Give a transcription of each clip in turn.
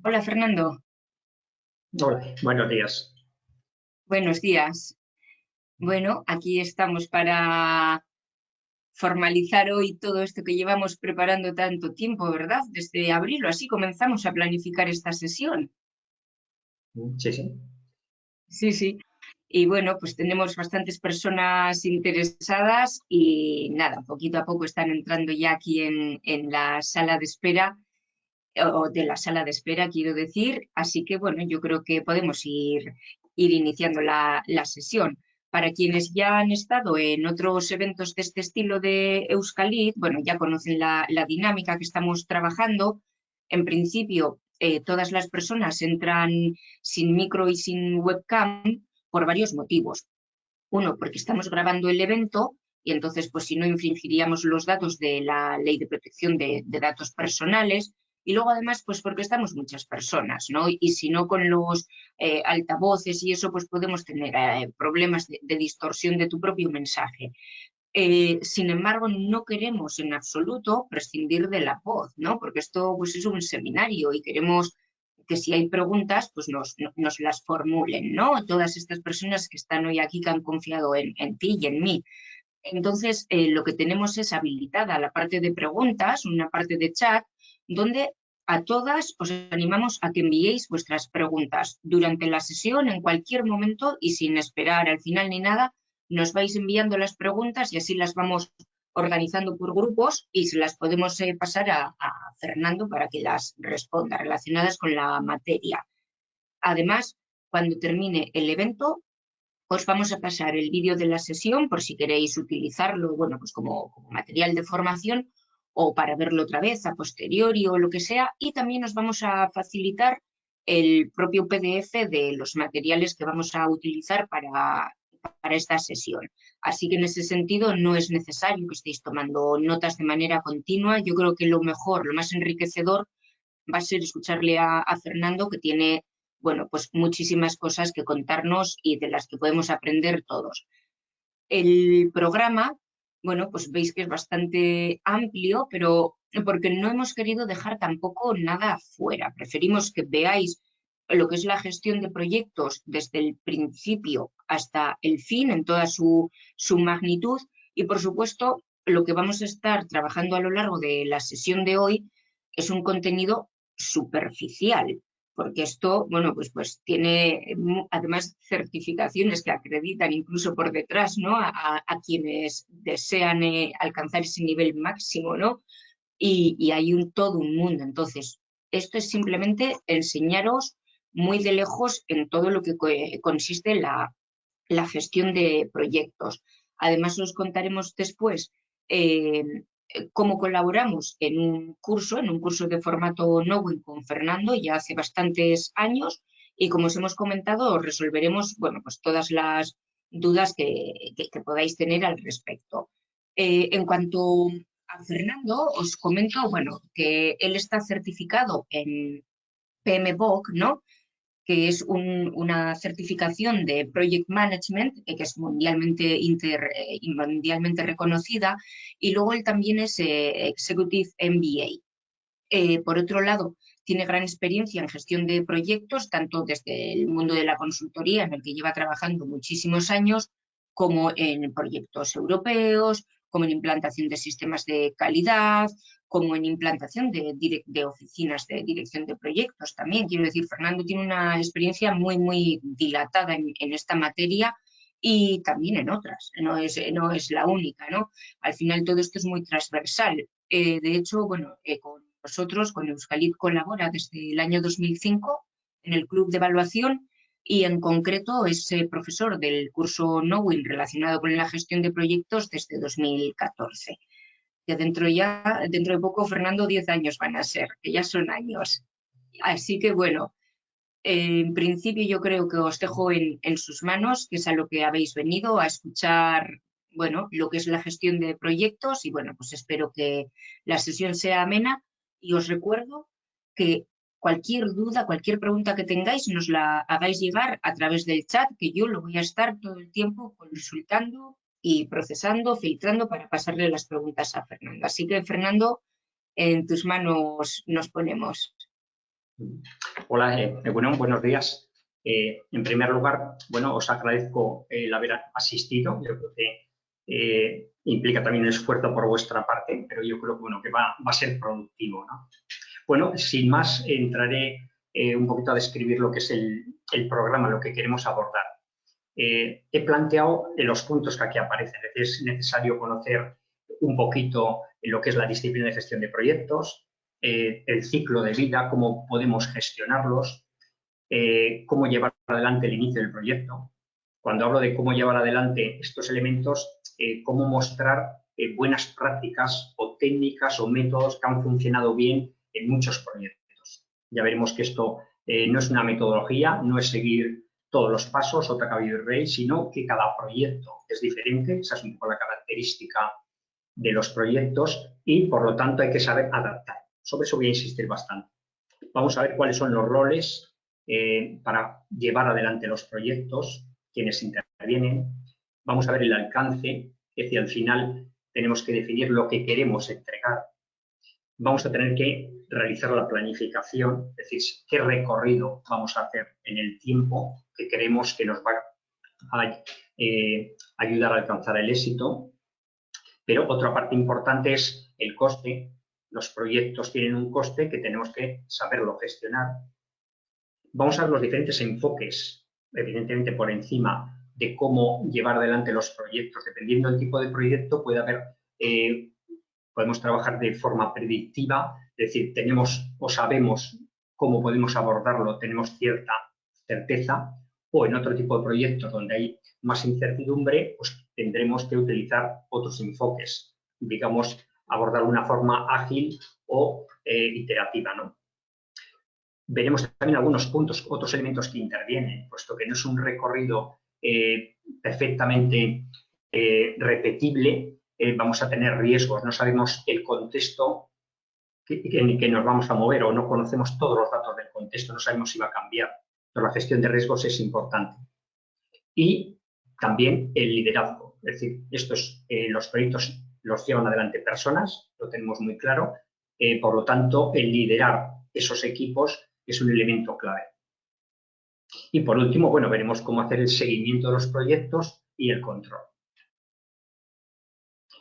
Hola Fernando, Hola, buenos días. buenos días. Bueno, aquí estamos para formalizar hoy todo esto que llevamos preparando tanto tiempo, ¿verdad? Desde abril o así comenzamos a planificar esta sesión. Sí, sí. Sí, sí. Y bueno, pues tenemos bastantes personas interesadas y nada, poquito a poco están entrando ya aquí en la sala de espera, o de la sala de espera, quiero decir. Así que bueno, yo creo que podemos ir iniciando la sesión. Para quienes ya han estado en otros eventos de este estilo de Euskalit, bueno, ya conocen la dinámica que estamos trabajando. En principio, todas las personas entran sin micro y sin webcam por varios motivos. Uno, porque estamos grabando el evento y entonces, pues si no, infringiríamos los datos de la Ley de Protección de Datos Personales. Y luego, además, pues porque estamos muchas personas, ¿no? Y si no, con los altavoces y eso, pues podemos tener problemas de distorsión de tu propio mensaje. Sin embargo, no queremos en absoluto prescindir de la voz, ¿no? Porque esto pues, es un seminario y queremos que si hay preguntas, pues nos las formulen, ¿no? Todas estas personas que están hoy aquí, que han confiado en ti y en mí. Entonces, lo que tenemos es habilitada la parte de preguntas, una parte de chat, donde a todas os animamos a que enviéis vuestras preguntas durante la sesión, en cualquier momento y sin esperar al final ni nada. Nos vais enviando las preguntas y así las vamos organizando por grupos y se las podemos pasar a Fernando para que las responda relacionadas con la materia. Además, cuando termine el evento, os vamos a pasar el vídeo de la sesión por si queréis utilizarlo, bueno, pues como material de formación o para verlo otra vez a posteriori o lo que sea. Y también os vamos a facilitar el propio PDF de los materiales que vamos a utilizar para esta sesión. Así que en ese sentido no es necesario que estéis tomando notas de manera continua. Yo creo que lo mejor, lo más enriquecedor va a ser escucharle a Fernando, que tiene, bueno, pues muchísimas cosas que contarnos y de las que podemos aprender todos. El programa, bueno, pues veis que es bastante amplio, pero porque no hemos querido dejar tampoco nada fuera. Preferimos que veáis lo que es la gestión de proyectos desde el principio hasta el fin, en toda su magnitud. Y, por supuesto, lo que vamos a estar trabajando a lo largo de la sesión de hoy es un contenido superficial, porque esto, bueno, pues tiene además certificaciones que acreditan incluso por detrás, ¿no? A quienes desean alcanzar ese nivel máximo, ¿no? Y hay todo un mundo. Entonces, esto es simplemente enseñaros muy de lejos en todo lo que consiste la gestión de proyectos. Además, os contaremos después eh, cómo colaboramos en un curso de formato Knowing con Fernando ya hace bastantes años, y como os hemos comentado, resolveremos, bueno, pues todas las dudas que podáis tener al respecto. En cuanto a Fernando, os comento, bueno, que él está certificado en PMBOK, ¿no? Que es una certificación de Project Management, que es mundialmente reconocida, y luego él también es Executive MBA. Por otro lado, tiene gran experiencia en gestión de proyectos, tanto desde el mundo de la consultoría, en el que lleva trabajando muchísimos años, como en proyectos europeos, como en implantación de sistemas de calidad, como en implantación de oficinas de dirección de proyectos también. Quiero decir, Fernando tiene una experiencia muy dilatada en esta materia y también en otras, no es la única, ¿no? Al final todo esto es muy transversal. De hecho, bueno, con nosotros, con Euskalit, colabora desde el año 2005 en el club de evaluación, y en concreto es profesor del curso Knowing relacionado con la gestión de proyectos desde 2014. Ya dentro de poco, Fernando, 10 años van a ser, que ya son años. Así que bueno, en principio yo creo que os dejo en sus manos, que es a lo que habéis venido, a escuchar, bueno, lo que es la gestión de proyectos, y bueno, pues espero que la sesión sea amena, y os recuerdo que cualquier duda, cualquier pregunta que tengáis, nos la hagáis llegar a través del chat, que yo lo voy a estar todo el tiempo consultando y procesando, filtrando para pasarle las preguntas a Fernando. Así que, Fernando, en tus manos nos ponemos. Hola, bueno, buenos días. En primer lugar, bueno, os agradezco el haber asistido. Yo creo que implica también un esfuerzo por vuestra parte, pero yo creo que, bueno, que va a ser productivo, ¿no? Bueno, sin más, entraré un poquito a describir lo que es el programa, lo que queremos abordar. He planteado los puntos que aquí aparecen. Es necesario conocer un poquito lo que es la disciplina de gestión de proyectos, el ciclo de vida, cómo podemos gestionarlos, cómo llevar adelante el inicio del proyecto. Cuando hablo de cómo llevar adelante estos elementos, cómo mostrar buenas prácticas o técnicas o métodos que han funcionado bien en muchos proyectos. Ya veremos que esto no es una metodología, no es seguir todos los pasos o caballo y rey, sino que cada proyecto es diferente. Esa es un poco la característica de los proyectos y, por lo tanto, hay que saber adaptar. Sobre eso voy a insistir bastante. Vamos a ver cuáles son los roles para llevar adelante los proyectos, quienes intervienen. Vamos a ver el alcance, es decir, al final tenemos que definir lo que queremos entregar. Vamos a tener que realizar la planificación, es decir, qué recorrido vamos a hacer en el tiempo que creemos que nos va a ayudar a alcanzar el éxito. Pero otra parte importante es el coste. Los proyectos tienen un coste que tenemos que saberlo gestionar. Vamos a ver los diferentes enfoques, evidentemente por encima de cómo llevar adelante los proyectos. Dependiendo del tipo de proyecto, puede haber, podemos trabajar de forma predictiva, es decir, tenemos o sabemos cómo podemos abordarlo, tenemos cierta certeza, o en otro tipo de proyectos donde hay más incertidumbre, pues tendremos que utilizar otros enfoques, digamos, abordar de una forma ágil o iterativa, ¿no? Veremos también algunos puntos, otros elementos que intervienen, puesto que no es un recorrido perfectamente repetible, vamos a tener riesgos, no sabemos el contexto en el que nos vamos a mover o no conocemos todos los datos del contexto, no sabemos si va a cambiar. Pero la gestión de riesgos es importante. Y también el liderazgo, es decir, los proyectos los llevan adelante personas, lo tenemos muy claro, por lo tanto, el liderar esos equipos es un elemento clave. Y por último, bueno, veremos cómo hacer el seguimiento de los proyectos y el control.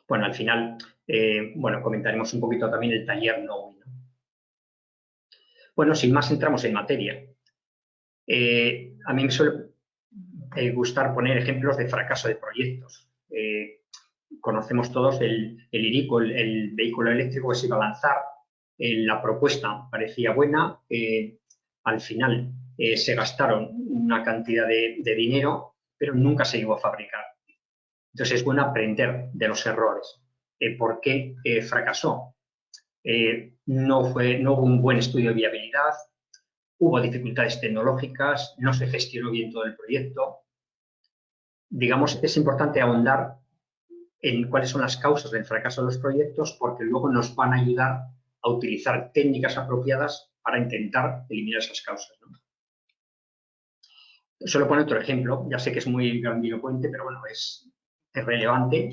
Bueno, al final, bueno, comentaremos un poquito también el taller Knowing, ¿no? Bueno, sin más, entramos en materia. A mí me suele gustar poner ejemplos de fracaso de proyectos. Conocemos todos el IRICO, el vehículo eléctrico que se iba a lanzar. La propuesta parecía buena, al final se gastaron una cantidad de dinero, pero nunca se llegó a fabricar. Entonces es bueno aprender de los errores. ¿Por qué fracasó? No hubo un buen estudio de viabilidad, hubo dificultades tecnológicas, no se gestionó bien todo el proyecto. Digamos, es importante ahondar en cuáles son las causas del fracaso de los proyectos, porque luego nos van a ayudar a utilizar técnicas apropiadas para intentar eliminar esas causas, ¿no? Solo poner otro ejemplo, ya sé que es muy grandilocuente, pero bueno, es relevante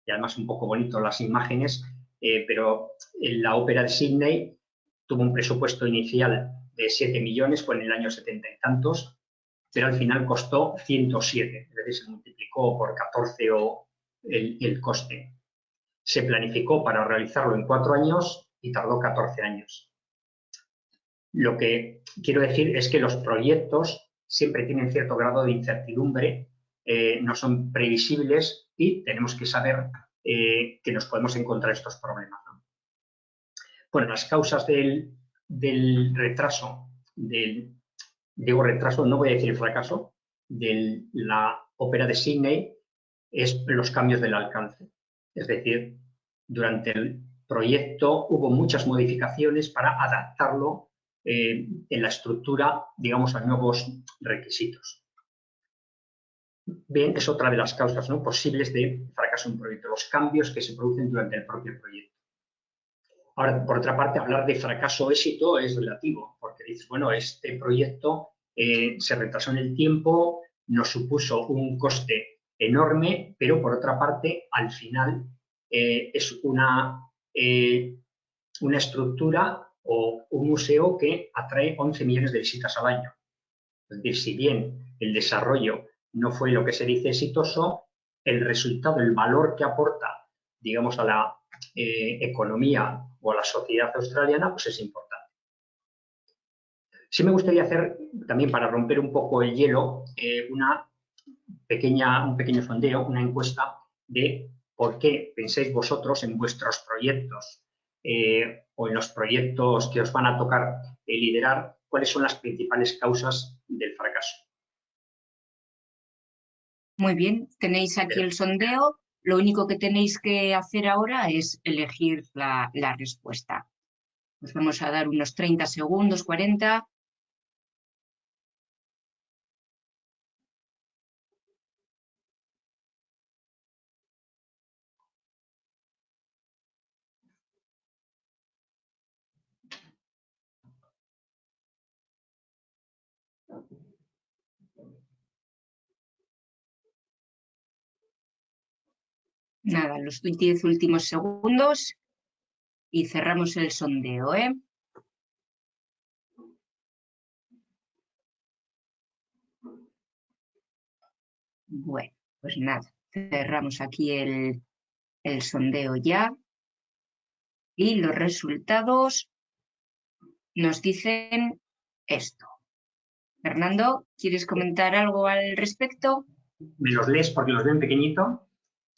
y además un poco bonito las imágenes, pero en la ópera de Sydney tuvo un presupuesto inicial de 7 millones, fue en el año 70 y tantos, pero al final costó 107, es decir, se multiplicó por 14 el coste. Se planificó para realizarlo en 4 años y tardó 14 años. Lo que quiero decir es que los proyectos siempre tienen cierto grado de incertidumbre, no son previsibles y tenemos que saber que nos podemos encontrar estos problemas, ¿no? Bueno, las causas del retraso, digo retraso, no voy a decir fracaso, de la ópera de Sydney es los cambios del alcance. Es decir, durante el proyecto hubo muchas modificaciones para adaptarlo en la estructura, digamos, a nuevos requisitos. Bien, es otra de las causas, ¿no?, posibles de fracaso en un proyecto, los cambios que se producen durante el propio proyecto. Ahora, por otra parte, hablar de fracaso o éxito es relativo, porque dices, bueno, este proyecto se retrasó en el tiempo, nos supuso un coste enorme, pero por otra parte, al final es una estructura o un museo que atrae 11 millones de visitas al año. Es decir, si bien el desarrollo no fue lo que se dice exitoso, el resultado, el valor que aporta, digamos, a la economía o a la sociedad australiana, pues es importante. Sí me gustaría hacer, también para romper un poco el hielo, un pequeño sondeo, una encuesta de por qué pensáis vosotros en vuestros proyectos o en los proyectos que os van a tocar liderar, cuáles son las principales causas del fracaso. Muy bien, tenéis aquí el sondeo. Lo único que tenéis que hacer ahora es elegir la respuesta. Os vamos a dar unos 30 segundos, 40. Nada, los 10 últimos segundos y cerramos el sondeo, ¿eh? Bueno, pues nada, cerramos aquí el sondeo ya y los resultados nos dicen esto. Fernando, ¿quieres comentar algo al respecto? ¿Me los lees porque los ven pequeñito?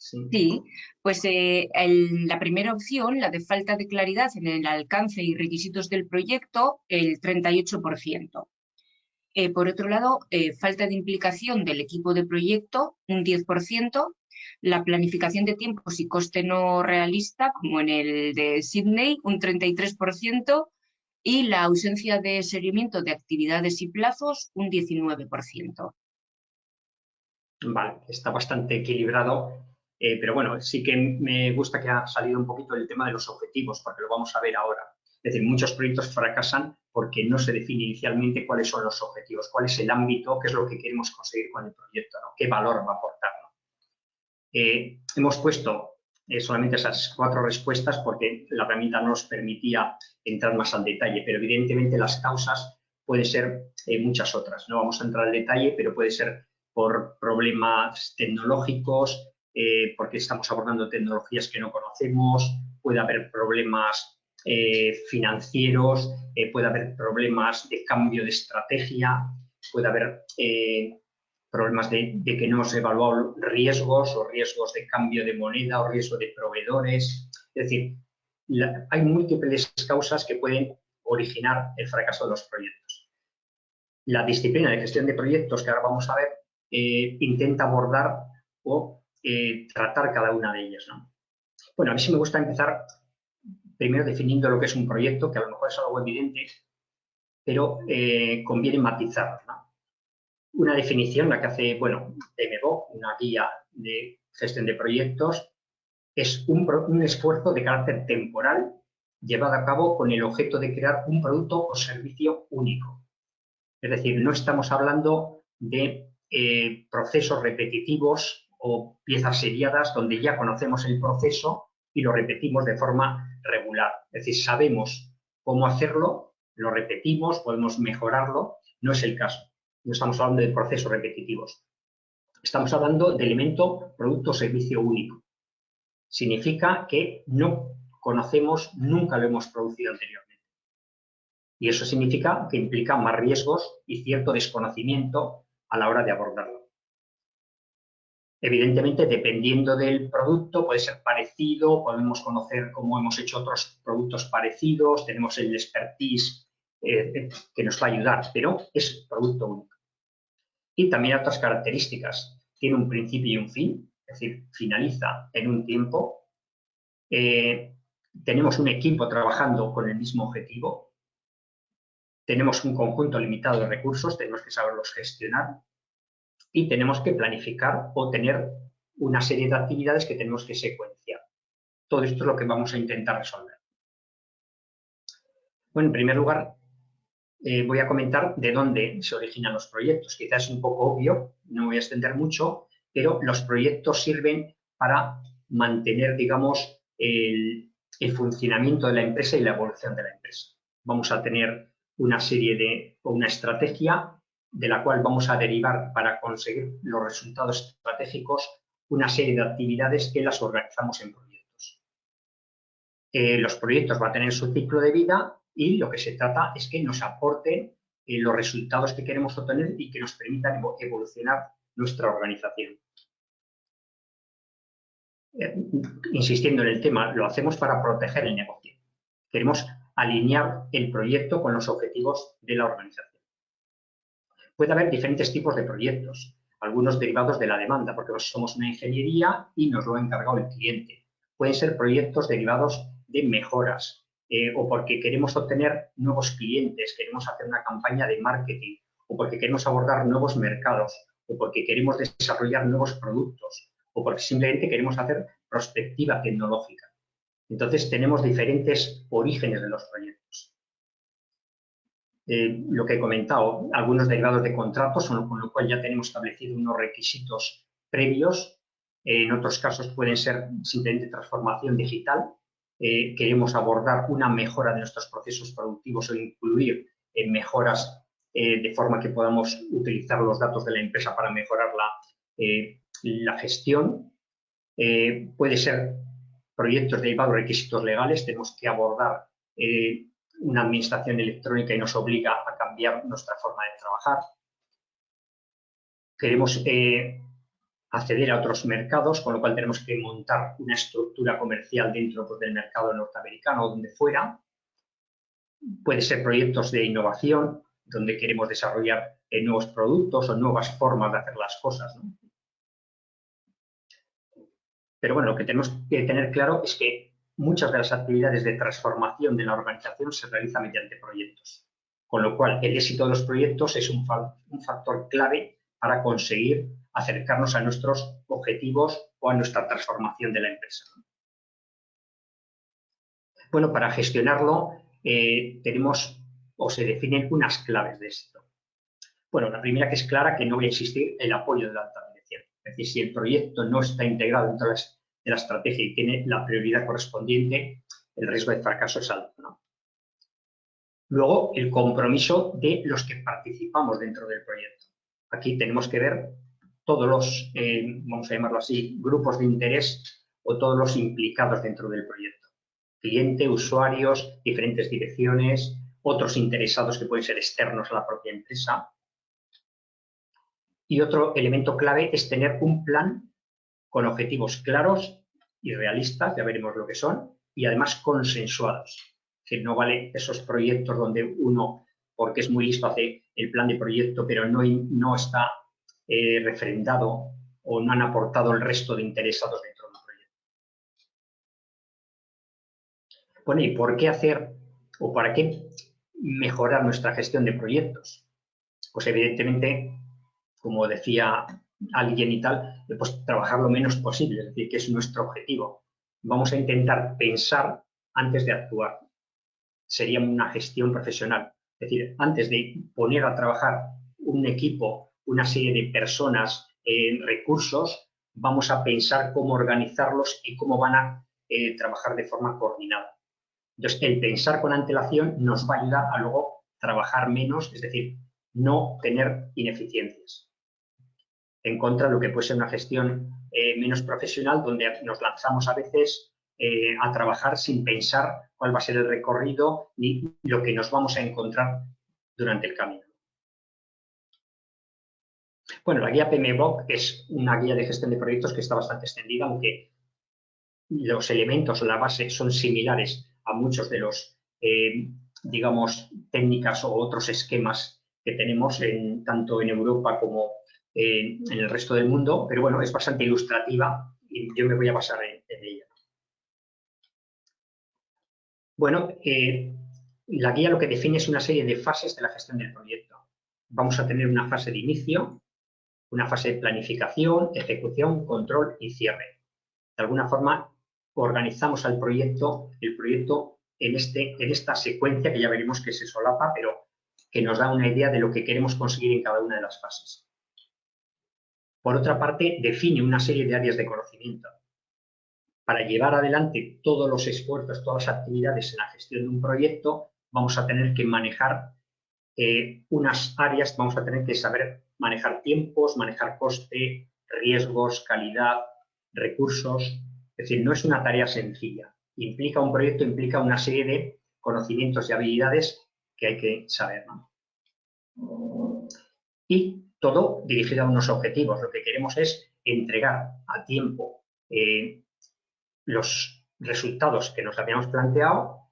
Sí, pues la primera opción, la de falta de claridad en el alcance y requisitos del proyecto, el 38%. Por otro lado, falta de implicación del equipo de proyecto, un 10%. La planificación de tiempos y coste no realista, como en el de Sydney, un 33%. Y la ausencia de seguimiento de actividades y plazos, un 19%. Vale, está bastante equilibrado, pero bueno, sí que me gusta que ha salido un poquito el tema de los objetivos, porque lo vamos a ver ahora. Es decir, muchos proyectos fracasan porque no se define inicialmente cuáles son los objetivos, cuál es el ámbito, qué es lo que queremos conseguir con el proyecto, ¿no? Qué valor va a aportar, ¿no? Hemos puesto solamente esas 4 respuestas porque la herramienta no nos permitía entrar más al detalle, pero evidentemente las causas pueden ser muchas otras. No vamos a entrar al detalle, pero puede ser por problemas tecnológicos, porque estamos abordando tecnologías que no conocemos, puede haber problemas financieros, puede haber problemas de cambio de estrategia, puede haber problemas de que no hemos evaluado riesgos o riesgos de cambio de moneda o riesgo de proveedores. Es decir, hay múltiples causas que pueden originar el fracaso de los proyectos. La disciplina de gestión de proyectos que ahora vamos a ver intenta abordar o tratar cada una de ellas, ¿no? Bueno, a mí sí me gusta empezar primero definiendo lo que es un proyecto, que a lo mejor es algo evidente, pero conviene matizarlo, ¿no? Una definición, la que hace, bueno, MBO, una guía de gestión de proyectos, es un esfuerzo de carácter temporal llevado a cabo con el objeto de crear un producto o servicio único. Es decir, no estamos hablando de procesos repetitivos o piezas seriadas donde ya conocemos el proceso y lo repetimos de forma regular. Es decir, sabemos cómo hacerlo, lo repetimos, podemos mejorarlo, no es el caso. No estamos hablando de procesos repetitivos. Estamos hablando de elemento, producto o servicio único. Significa que no conocemos, nunca lo hemos producido anteriormente. Y eso significa que implica más riesgos y cierto desconocimiento a la hora de abordarlo. Evidentemente, dependiendo del producto, puede ser parecido, podemos conocer cómo hemos hecho otros productos parecidos, tenemos el expertise que nos va a ayudar, pero es producto único. Y también otras características. Tiene un principio y un fin, es decir, finaliza en un tiempo. Tenemos un equipo trabajando con el mismo objetivo. Tenemos un conjunto limitado de recursos, tenemos que saberlos gestionar. Y tenemos que planificar o tener una serie de actividades que tenemos que secuenciar. Todo esto es lo que vamos a intentar resolver. Bueno, en primer lugar, voy a comentar de dónde se originan los proyectos. Quizás es un poco obvio, no voy a extender mucho, pero los proyectos sirven para mantener, digamos, el funcionamiento de la empresa y la evolución de la empresa. vamos a tener una estrategia de la cual vamos a derivar para conseguir los resultados estratégicos una serie de actividades que las organizamos en proyectos. Los proyectos van a tener su ciclo de vida y lo que se trata es que nos aporten los resultados que queremos obtener y que nos permitan evolucionar nuestra organización. Insistiendo en el tema, lo hacemos para proteger el negocio. Queremos alinear el proyecto con los objetivos de la organización. Puede haber diferentes tipos de proyectos, algunos derivados de la demanda, porque somos una ingeniería y nos lo ha encargado el cliente. Pueden ser proyectos derivados de mejoras o porque queremos obtener nuevos clientes, queremos hacer una campaña de marketing o porque queremos abordar nuevos mercados o porque queremos desarrollar nuevos productos o porque simplemente queremos hacer prospectiva tecnológica. Entonces, tenemos diferentes orígenes de los proyectos. Lo que he comentado, algunos derivados de contratos, con lo cual ya tenemos establecido unos requisitos previos. En otros casos pueden ser simplemente transformación digital. Queremos abordar una mejora de nuestros procesos productivos o incluir mejoras de forma que podamos utilizar los datos de la empresa para mejorar la gestión. Puede ser proyectos derivados de requisitos legales. Tenemos que abordar una administración electrónica y nos obliga a cambiar nuestra forma de trabajar. Queremos acceder a otros mercados, con lo cual tenemos que montar una estructura comercial dentro del mercado norteamericano o donde fuera. Puede ser proyectos de innovación, donde queremos desarrollar nuevos productos o nuevas formas de hacer las cosas, ¿no? Pero bueno, lo que tenemos que tener claro es que muchas de las actividades de transformación de la organización se realizan mediante proyectos, con lo cual el éxito de los proyectos es un factor clave para conseguir acercarnos a nuestros objetivos o a nuestra transformación de la empresa. Bueno, para gestionarlo tenemos o se definen unas claves de éxito. Bueno, la primera, que es clara, que no va a existir el apoyo de la alta dirección. Es decir, si el proyecto no está integrado dentro de la estrategia y tiene la prioridad correspondiente, el riesgo de fracaso es alto, ¿no? Luego, el compromiso de los que participamos dentro del proyecto. Aquí tenemos que ver todos los, vamos a llamarlo así, grupos de interés o todos los implicados dentro del proyecto. Cliente, usuarios, diferentes direcciones, otros interesados que pueden ser externos a la propia empresa. Y otro elemento clave es tener un plan con objetivos claros y realistas, ya veremos lo que son, y además consensuados. Que no vale esos proyectos donde uno, porque es muy listo, hace el plan de proyecto, pero no está refrendado o no han aportado el resto de interesados dentro del proyecto. Bueno, ¿y por qué hacer o para qué mejorar nuestra gestión de proyectos? Pues evidentemente, como decía alguien y tal, pues trabajar lo menos posible, es decir, que es nuestro objetivo. Vamos a intentar pensar antes de actuar. Sería una gestión profesional. Es decir, antes de poner a trabajar un equipo, una serie de personas, recursos, vamos a pensar cómo organizarlos y cómo van a trabajar de forma coordinada. Entonces, el pensar con antelación nos va a ayudar a luego trabajar menos, es decir, no tener ineficiencias. En contra de lo que puede ser una gestión menos profesional, donde nos lanzamos a veces a trabajar sin pensar cuál va a ser el recorrido ni lo que nos vamos a encontrar durante el camino. Bueno, la guía PMBOK es una guía de gestión de proyectos que está bastante extendida, aunque los elementos o la base son similares a muchos de los, digamos, técnicas o otros esquemas que tenemos tanto en Europa como en el resto del mundo, pero bueno, es bastante ilustrativa y yo me voy a basar en ella. Bueno, la guía lo que define es una serie de fases de la gestión del proyecto. Vamos a tener una fase de inicio, una fase de planificación, ejecución, control y cierre. De alguna forma, organizamos el proyecto en esta secuencia que ya veremos que se solapa, pero que nos da una idea de lo que queremos conseguir en cada una de las fases. Por otra parte, define una serie de áreas de conocimiento. Para llevar adelante todos los esfuerzos, todas las actividades en la gestión de un proyecto, vamos a tener que manejar unas áreas, vamos a tener que saber manejar tiempos, manejar coste, riesgos, calidad, recursos. Es decir, no es una tarea sencilla. Un proyecto implica una serie de conocimientos y habilidades que hay que saber, ¿no? Y todo dirigido a unos objetivos. Lo que queremos es entregar a tiempo los resultados que nos habíamos planteado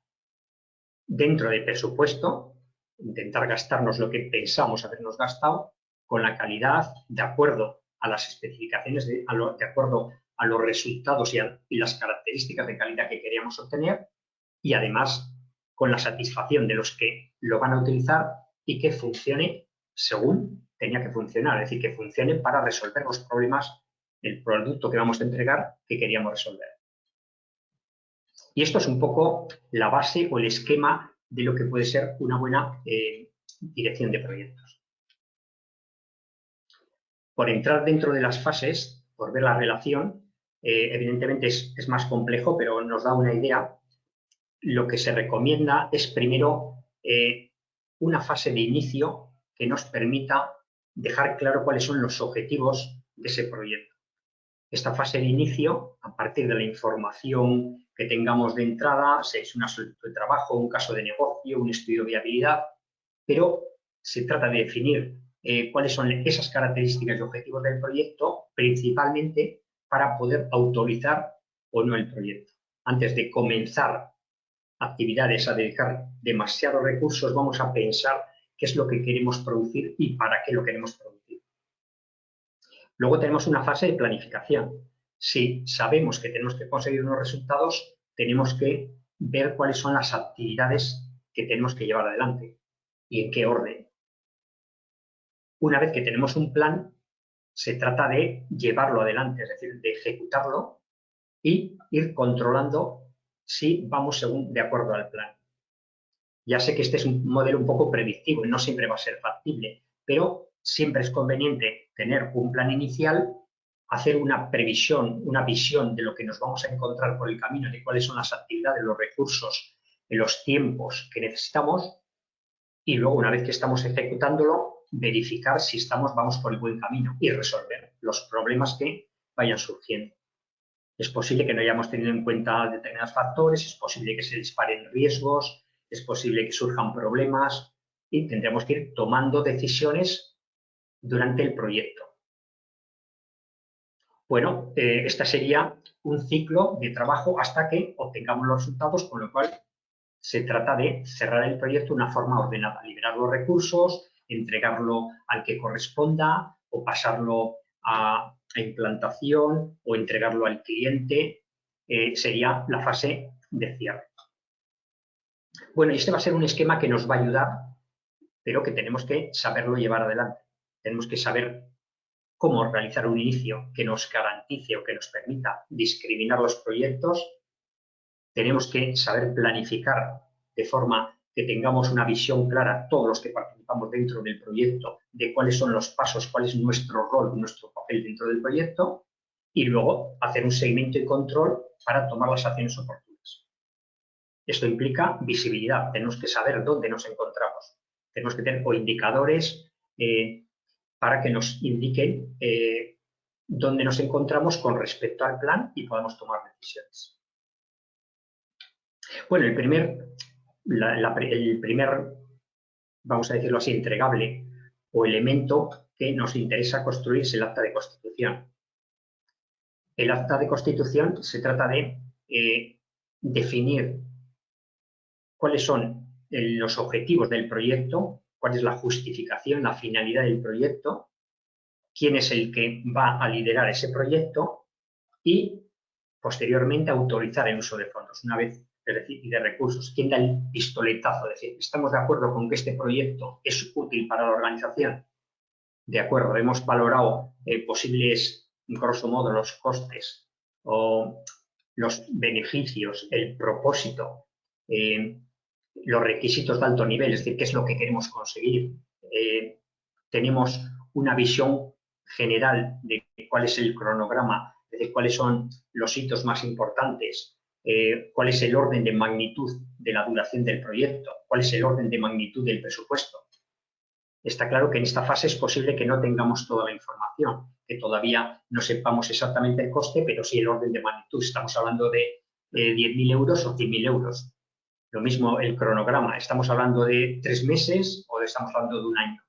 dentro del presupuesto, intentar gastarnos lo que pensamos habernos gastado con la calidad de acuerdo a las especificaciones, de acuerdo a los resultados y las características de calidad que queríamos obtener, y además con la satisfacción de los que lo van a utilizar y que funcione según tenía que funcionar, es decir, que funcione para resolver los problemas del producto que vamos a entregar que queríamos resolver. Y esto es un poco la base o el esquema de lo que puede ser una buena dirección de proyectos. Por entrar dentro de las fases, por ver la relación, evidentemente es más complejo, pero nos da una idea. Lo que se recomienda es primero una fase de inicio que nos permita dejar claro cuáles son los objetivos de ese proyecto. Esta fase de inicio, a partir de la información que tengamos de entrada, si es una solicitud de trabajo, un caso de negocio, un estudio de viabilidad, pero se trata de definir cuáles son esas características y objetivos del proyecto, principalmente para poder autorizar o no el proyecto. Antes de comenzar actividades a dedicar demasiados recursos, vamos a pensar qué es lo que queremos producir y para qué lo queremos producir. Luego tenemos una fase de planificación. Si sabemos que tenemos que conseguir unos resultados, tenemos que ver cuáles son las actividades que tenemos que llevar adelante y en qué orden. Una vez que tenemos un plan, se trata de llevarlo adelante, es decir, de ejecutarlo y ir controlando si vamos de acuerdo al plan. Ya sé que este es un modelo un poco predictivo y no siempre va a ser factible, pero siempre es conveniente tener un plan inicial, hacer una previsión, una visión de lo que nos vamos a encontrar por el camino, de cuáles son las actividades, los recursos, los tiempos que necesitamos, y luego, una vez que estamos ejecutándolo, verificar si vamos por el buen camino y resolver los problemas que vayan surgiendo. Es posible que no hayamos tenido en cuenta determinados factores, es posible que se disparen riesgos, es posible que surjan problemas y tendremos que ir tomando decisiones durante el proyecto. Bueno, este sería un ciclo de trabajo hasta que obtengamos los resultados, con lo cual se trata de cerrar el proyecto de una forma ordenada, liberar los recursos, entregarlo al que corresponda o pasarlo a implantación o entregarlo al cliente. Sería la fase de cierre. Bueno, y este va a ser un esquema que nos va a ayudar, pero que tenemos que saberlo llevar adelante. Tenemos que saber cómo realizar un inicio que nos garantice o que nos permita discriminar los proyectos. Tenemos que saber planificar de forma que tengamos una visión clara, todos los que participamos dentro del proyecto, de cuáles son los pasos, cuál es nuestro rol, nuestro papel dentro del proyecto, y luego hacer un seguimiento y control para tomar las acciones oportunas. Esto implica visibilidad, tenemos que saber dónde nos encontramos. Tenemos que tener indicadores para que nos indiquen dónde nos encontramos con respecto al plan y podamos tomar decisiones. Bueno, el primer, vamos a decirlo así, entregable o elemento que nos interesa construir es el acta de constitución. El acta de constitución se trata de definir cuáles son los objetivos del proyecto, cuál es la justificación, la finalidad del proyecto, quién es el que va a liderar ese proyecto y, posteriormente, autorizar el uso de fondos. Una vez, es decir, y de recursos. ¿Quién da el pistoletazo? Es decir, ¿estamos de acuerdo con que este proyecto es útil para la organización? De acuerdo, hemos valorado posibles, grosso modo, los costes o los beneficios, el propósito, los requisitos de alto nivel, es decir, qué es lo que queremos conseguir. Tenemos una visión general de cuál es el cronograma, de cuáles son los hitos más importantes, cuál es el orden de magnitud de la duración del proyecto, cuál es el orden de magnitud del presupuesto. Está claro que en esta fase es posible que no tengamos toda la información, que todavía no sepamos exactamente el coste, pero sí el orden de magnitud. Estamos hablando de 10.000 euros o 100.000 euros. Lo mismo el cronograma. ¿Estamos hablando de 3 meses o estamos hablando de un año?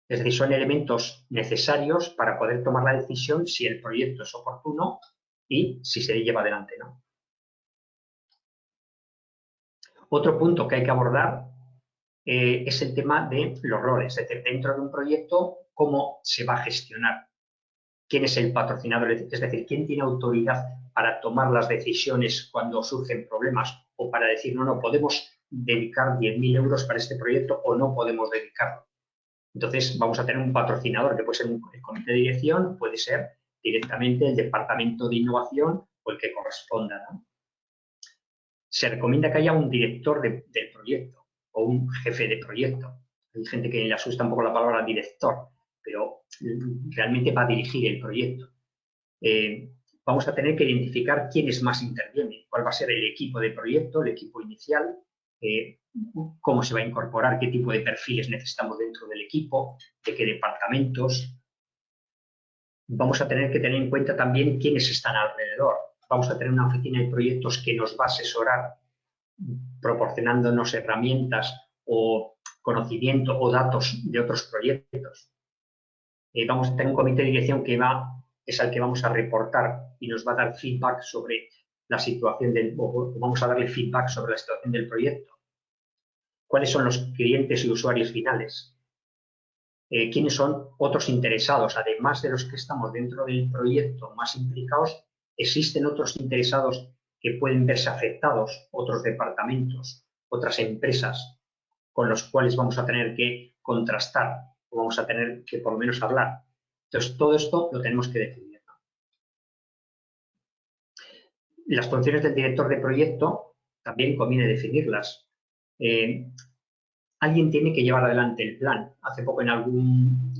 Es decir, son elementos necesarios para poder tomar la decisión si el proyecto es oportuno y si se lleva adelante, ¿no? Otro punto que hay que abordar es el tema de los roles. Es decir, dentro de un proyecto, ¿cómo se va a gestionar? ¿Quién es el patrocinador? Es decir, ¿quién tiene autoridad para tomar las decisiones cuando surgen problemas o para decir, no, podemos dedicar 10.000 euros para este proyecto o no podemos dedicarlo? Entonces, vamos a tener un patrocinador que puede ser el comité de dirección, puede ser directamente el departamento de innovación o el que corresponda, ¿no? Se recomienda que haya un director del proyecto o un jefe de proyecto. Hay gente que le asusta un poco la palabra director, pero realmente va a dirigir el proyecto. Vamos a tener que identificar quiénes más intervienen, cuál va a ser el equipo de proyecto, el equipo inicial, cómo se va a incorporar, qué tipo de perfiles necesitamos dentro del equipo, de qué departamentos. Vamos a tener que tener en cuenta también quiénes están alrededor. Vamos a tener una oficina de proyectos que nos va a asesorar proporcionándonos herramientas o conocimiento o datos de otros proyectos. Vamos a tener un comité de dirección que es al que vamos a reportar y nos va a dar feedback sobre la situación vamos a darle feedback sobre la situación del proyecto. ¿Cuáles son los clientes y usuarios finales? ¿Quiénes son otros interesados? Además de los que estamos dentro del proyecto más implicados, ¿existen otros interesados que pueden verse afectados, otros departamentos, otras empresas con los cuales vamos a tener que contrastar o vamos a tener que por lo menos hablar? Entonces, todo esto lo tenemos que definir, ¿no? Las funciones del director de proyecto también conviene definirlas. Alguien tiene que llevar adelante el plan. Hace poco en algún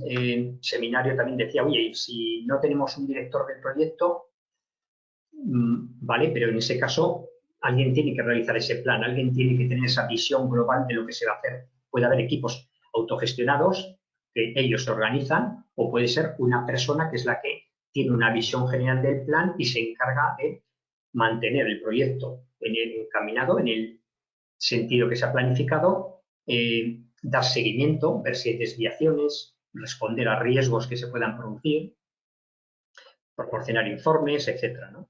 seminario también decía, oye, si no tenemos un director del proyecto, vale, pero en ese caso alguien tiene que realizar ese plan, alguien tiene que tener esa visión global de lo que se va a hacer. Puede haber equipos autogestionados que ellos se organizan o puede ser una persona que es la que tiene una visión general del plan y se encarga de mantener el proyecto encaminado en el sentido que se ha planificado, dar seguimiento, ver si hay desviaciones, responder a riesgos que se puedan producir, proporcionar informes, etcétera, ¿no?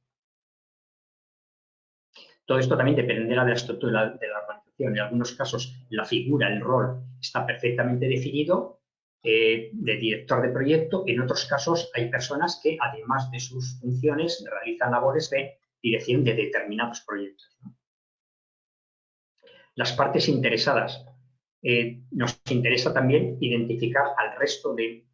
Todo esto también dependerá de la estructura de la organización. En algunos casos la figura, el rol está perfectamente definido de director de proyecto. En otros casos hay personas que, además de sus funciones, realizan labores de dirección de determinados proyectos, ¿no? Las partes interesadas. Nos interesa también identificar al resto de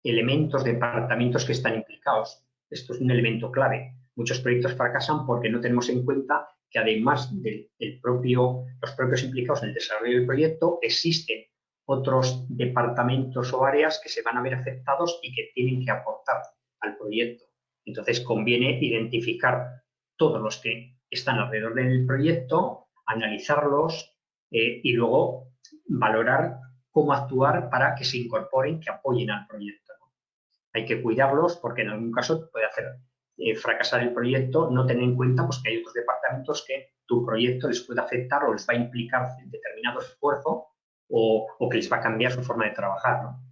elementos, departamentos que están implicados. Esto es un elemento clave. Muchos proyectos fracasan porque no tenemos en cuenta que además de los propios implicados en el desarrollo del proyecto, existen otros departamentos o áreas que se van a ver afectados y que tienen que aportar al proyecto. Entonces, conviene identificar todos los que están alrededor del proyecto, analizarlos y luego valorar cómo actuar para que se incorporen, que apoyen al proyecto, ¿no? Hay que cuidarlos porque en algún caso puede hacer fracasar el proyecto, no tener en cuenta pues, que hay otros departamentos que tu proyecto les puede afectar o les va a implicar en determinado esfuerzo o que les va a cambiar su forma de trabajar, ¿no?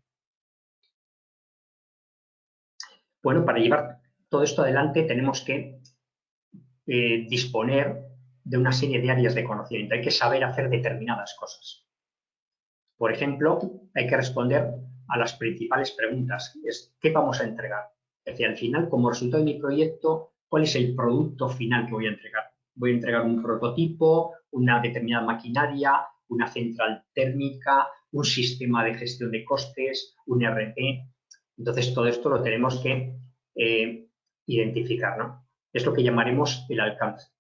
Bueno, para llevar todo esto adelante tenemos que disponer de una serie de áreas de conocimiento. Hay que saber hacer determinadas cosas. Por ejemplo, hay que responder a las principales preguntas. ¿Qué vamos a entregar? Es decir, al final, como resultado de mi proyecto, ¿cuál es el producto final que voy a entregar? Voy a entregar un prototipo, una determinada maquinaria, una central térmica, un sistema de gestión de costes, un ERP. Entonces, todo esto lo tenemos que identificar, ¿no? Es lo que llamaremos el alcance.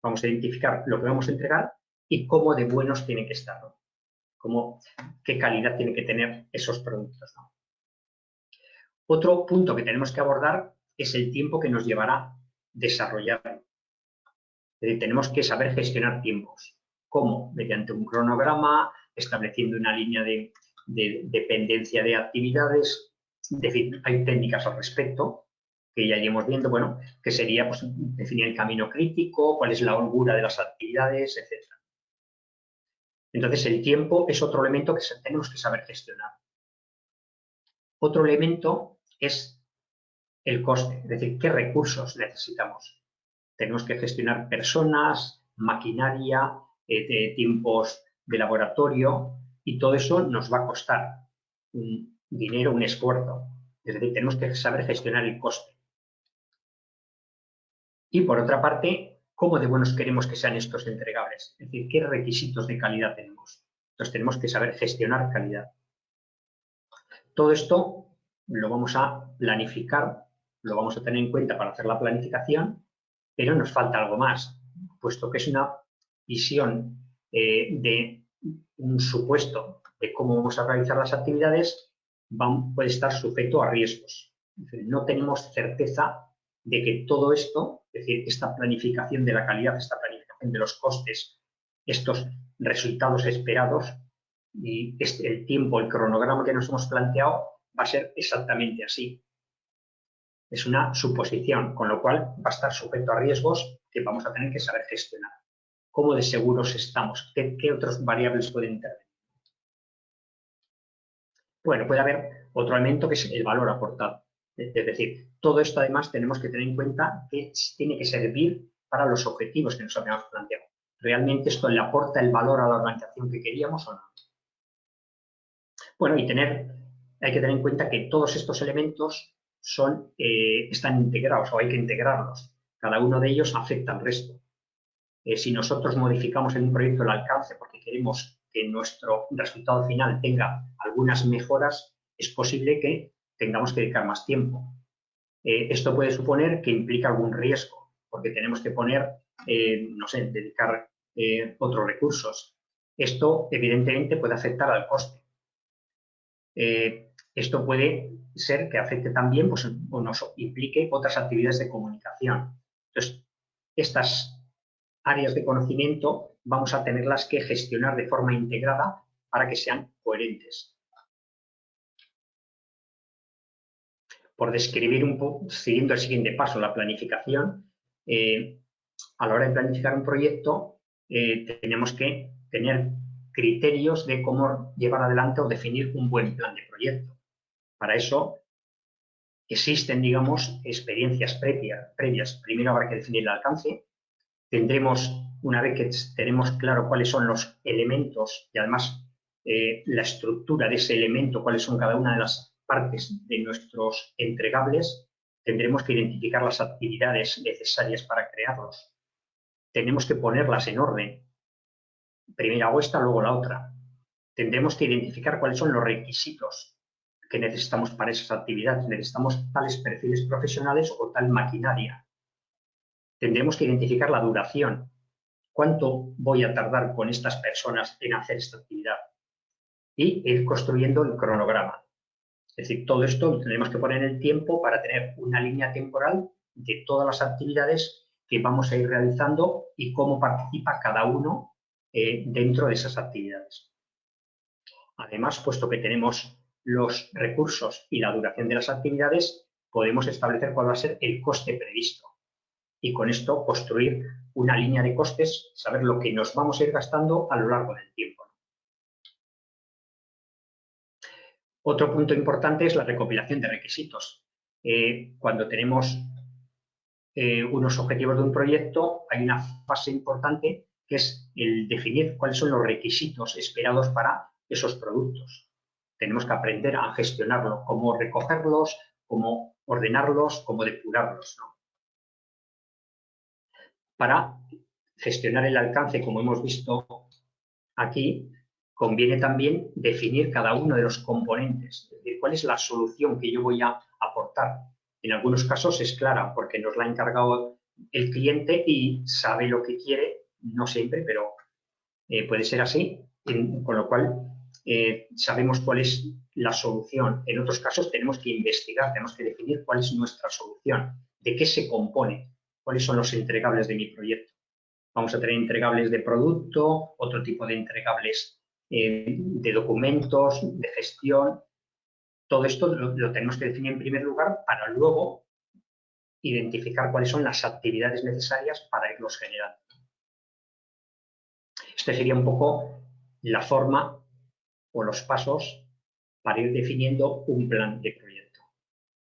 Vamos a identificar lo que vamos a entregar y cómo de buenos tienen que estar, ¿no? Qué calidad tienen que tener esos productos, ¿no? Otro punto que tenemos que abordar es el tiempo que nos llevará desarrollar. Es decir, tenemos que saber gestionar tiempos. ¿Cómo? Mediante un cronograma, estableciendo una línea de dependencia de actividades. Es decir, hay técnicas al respecto que ya iremos viendo, bueno, que sería pues, definir el camino crítico, cuál es la holgura de las actividades, etc. Entonces, el tiempo es otro elemento que tenemos que saber gestionar. Otro elemento es el coste, es decir, qué recursos necesitamos. Tenemos que gestionar personas, maquinaria, tiempos de laboratorio, y todo eso nos va a costar un dinero, un esfuerzo. Es decir, tenemos que saber gestionar el coste. Y por otra parte, ¿cómo de buenos queremos que sean estos entregables? Es decir, ¿qué requisitos de calidad tenemos? Entonces tenemos que saber gestionar calidad. Todo esto lo vamos a planificar, lo vamos a tener en cuenta para hacer la planificación, pero nos falta algo más, puesto que es una visión de un supuesto de cómo vamos a realizar las actividades, puede estar sujeto a riesgos. Es decir, no tenemos certeza de que todo esto, es decir, esta planificación de la calidad, esta planificación de los costes, estos resultados esperados y el tiempo, el cronograma que nos hemos planteado va a ser exactamente así. Es una suposición, con lo cual va a estar sujeto a riesgos que vamos a tener que saber gestionar. ¿Cómo de seguros estamos? ¿Qué otras variables pueden intervenir? Bueno, puede haber otro elemento que es el valor aportado. Es decir, todo esto además tenemos que tener en cuenta que tiene que servir para los objetivos que nos habíamos planteado. ¿Realmente esto le aporta el valor a la organización que queríamos o no? Bueno, y hay que tener en cuenta que todos estos elementos están integrados o hay que integrarlos. Cada uno de ellos afecta al resto. Si nosotros modificamos en un proyecto el alcance porque queremos que nuestro resultado final tenga algunas mejoras, es posible que tengamos que dedicar más tiempo. Esto puede suponer que implica algún riesgo, porque tenemos que poner, no sé, dedicar otros recursos. Esto, evidentemente, puede afectar al coste. Esto puede ser que afecte también pues, o nos implique otras actividades de comunicación. Entonces, estas áreas de conocimiento vamos a tenerlas que gestionar de forma integrada para que sean coherentes. Por describir un poco, siguiendo el siguiente paso, la planificación, a la hora de planificar un proyecto tenemos que tener criterios de cómo llevar adelante o definir un buen plan de proyecto. Para eso existen, digamos, experiencias previas. Primero habrá que definir el alcance. Tendremos, una vez que tenemos claro cuáles son los elementos y además la estructura de ese elemento, cuáles son cada una de las partes de nuestros entregables, tendremos que identificar las actividades necesarias para crearlos. Tenemos que ponerlas en orden. Primero hago esta, luego la otra. Tendremos que identificar cuáles son los requisitos que necesitamos para esas actividades. Necesitamos tales perfiles profesionales o tal maquinaria. Tendremos que identificar la duración. ¿Cuánto voy a tardar con estas personas en hacer esta actividad? Y ir construyendo el cronograma. Es decir, todo esto lo tenemos que poner en el tiempo para tener una línea temporal de todas las actividades que vamos a ir realizando y cómo participa cada uno dentro de esas actividades. Además, puesto que tenemos los recursos y la duración de las actividades, podemos establecer cuál va a ser el coste previsto. Y con esto construir una línea de costes, saber lo que nos vamos a ir gastando a lo largo del tiempo. Otro punto importante es la recopilación de requisitos. Cuando tenemos unos objetivos de un proyecto, hay una fase importante que es el definir cuáles son los requisitos esperados para esos productos. Tenemos que aprender a gestionarlo, cómo recogerlos, cómo ordenarlos, cómo depurarlos, ¿no? Para gestionar el alcance, como hemos visto aquí, conviene también definir cada uno de los componentes, es decir, cuál es la solución que yo voy a aportar. En algunos casos es clara porque nos la ha encargado el cliente y sabe lo que quiere, no siempre, pero puede ser así, con lo cual sabemos cuál es la solución. En otros casos tenemos que investigar, tenemos que definir cuál es nuestra solución, de qué se compone, cuáles son los entregables de mi proyecto. vamos a tener entregables de producto, otro tipo de entregables de documentos, de gestión. Todo esto lo tenemos que definir en primer lugar para luego identificar cuáles son las actividades necesarias para irlos generando. Este sería un poco la forma o los pasos para ir definiendo un plan de proyecto.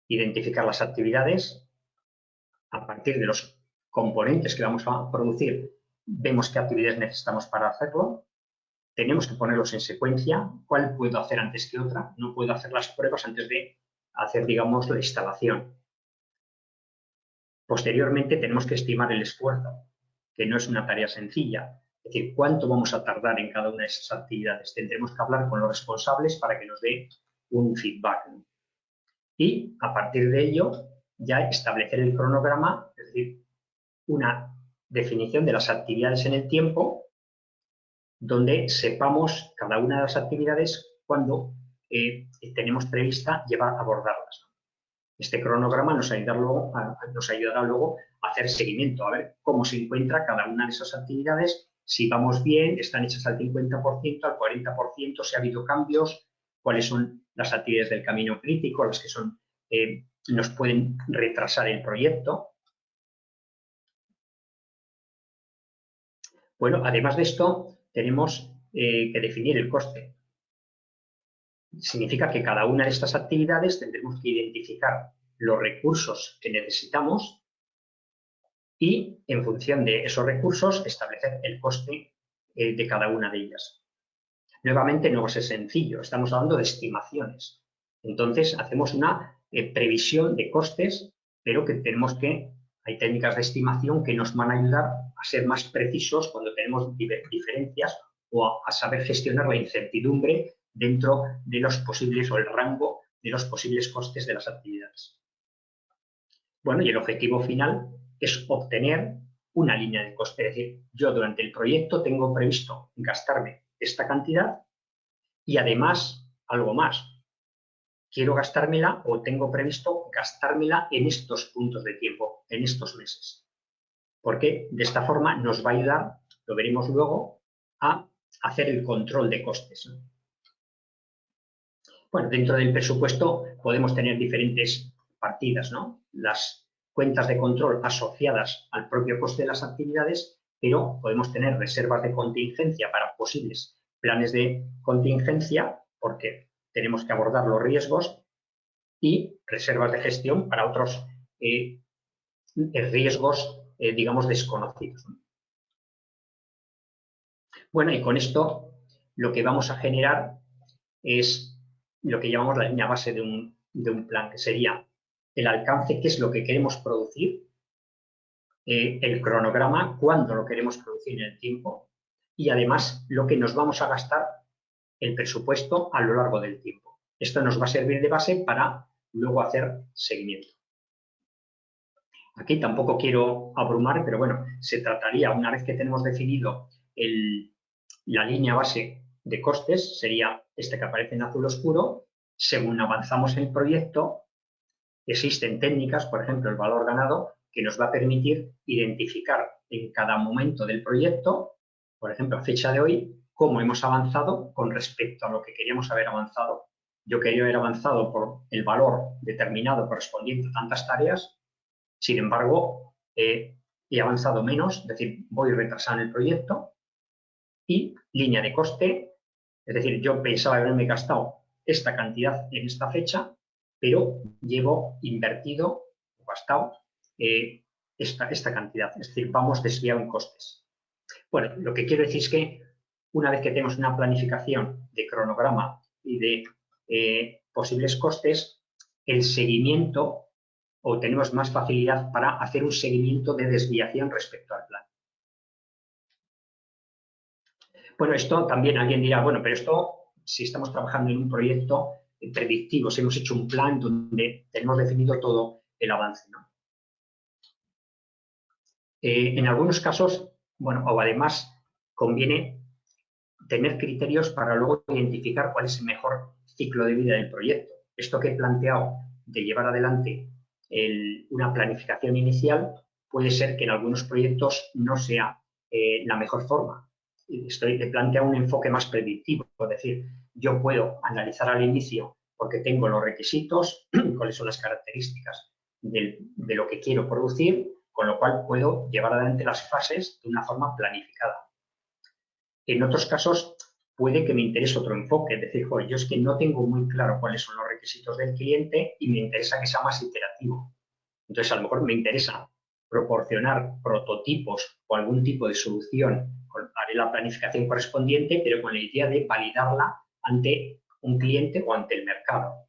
Identificar las actividades, a partir de los componentes que vamos a producir, vemos qué actividades necesitamos para hacerlo, tenemos que ponerlos en secuencia, cuál puedo hacer antes que otra, no puedo hacer las pruebas antes de hacer, digamos, la instalación. Posteriormente tenemos que estimar el esfuerzo, que no es una tarea sencilla, es decir, cuánto vamos a tardar en cada una de esas actividades. Tendremos que hablar con los responsables para que nos dé un feedback. Y a partir de ello, ya establecer el cronograma, es decir, una definición de las actividades en el tiempo, donde sepamos cada una de las actividades cuándo tenemos prevista llevar a abordarlas. Este cronograma nos ayudará luego a hacer seguimiento, a ver cómo se encuentra cada una de esas actividades, si vamos bien, están hechas al 50%, al 40%, si ha habido cambios, cuáles son las actividades del camino crítico, las que son, nos pueden retrasar el proyecto. Bueno, además de esto, tenemos que definir el coste. Significa que cada una de estas actividades tendremos que identificar los recursos que necesitamos y, en función de esos recursos, establecer el coste de cada una de ellas. Nuevamente, no va a ser sencillo, estamos hablando de estimaciones. Entonces, hacemos una previsión de costes, pero que tenemos que, hay técnicas de estimación que nos van a ayudar a ser más precisos cuando tenemos diferencias o a saber gestionar la incertidumbre dentro de los posibles o el rango de los posibles costes de las actividades. Bueno, y el objetivo final es obtener una línea de coste. Es decir, yo durante el proyecto tengo previsto gastarme esta cantidad y además algo más. Quiero gastármela o tengo previsto gastármela en estos puntos de tiempo, en estos meses. Porque de esta forma nos va a ayudar, lo veremos luego, a hacer el control de costes. Bueno, dentro del presupuesto podemos tener diferentes partidas, ¿no? Las cuentas de control asociadas al propio coste de las actividades, pero podemos tener reservas de contingencia para posibles planes de contingencia, porque tenemos que abordar los riesgos, y reservas de gestión para otros riesgos, digamos, desconocidos. Bueno, y con esto lo que vamos a generar es lo que llamamos la línea base de un plan, que sería el alcance, qué es lo que queremos producir, el cronograma, cuándo lo queremos producir en el tiempo y además lo que nos vamos a gastar, el presupuesto a lo largo del tiempo. Esto nos va a servir de base para luego hacer seguimiento. Aquí tampoco quiero abrumar, pero bueno, se trataría, una vez que tenemos definido la línea base de costes, sería este que aparece en azul oscuro. Según avanzamos en el proyecto, existen técnicas, por ejemplo, el valor ganado, que nos va a permitir identificar en cada momento del proyecto, por ejemplo, a fecha de hoy, cómo hemos avanzado con respecto a lo que queríamos haber avanzado. Yo quería haber avanzado por el valor determinado correspondiente a tantas tareas, sin embargo, he avanzado menos, es decir, voy retrasando el proyecto. Y línea de coste, es decir, yo pensaba haberme gastado esta cantidad en esta fecha, pero llevo invertido o gastado esta cantidad, es decir, vamos desviado en costes. Bueno, lo que quiero decir es que una vez que tenemos una planificación de cronograma y de posibles costes, el seguimiento, o tenemos más facilidad para hacer un seguimiento de desviación respecto al plan. Bueno, esto también alguien dirá, bueno, pero esto, si estamos trabajando en un proyecto predictivo, si hemos hecho un plan donde tenemos definido todo el avance, ¿no? En algunos casos, bueno, o además conviene tener criterios para luego identificar cuál es el mejor ciclo de vida del proyecto. Esto que he planteado de llevar adelante una planificación inicial puede ser que en algunos proyectos no sea la mejor forma. He planteado un enfoque más predictivo, es decir, yo puedo analizar al inicio porque tengo los requisitos, cuáles son las características de lo que quiero producir, con lo cual puedo llevar adelante las fases de una forma planificada. En otros casos puede que me interese otro enfoque, es decir, joder, yo es que no tengo muy claro cuáles son los requisitos del cliente y me interesa que sea más iterativo. Entonces, a lo mejor me interesa proporcionar prototipos o algún tipo de solución, haré la planificación correspondiente, pero con la idea de validarla ante un cliente o ante el mercado.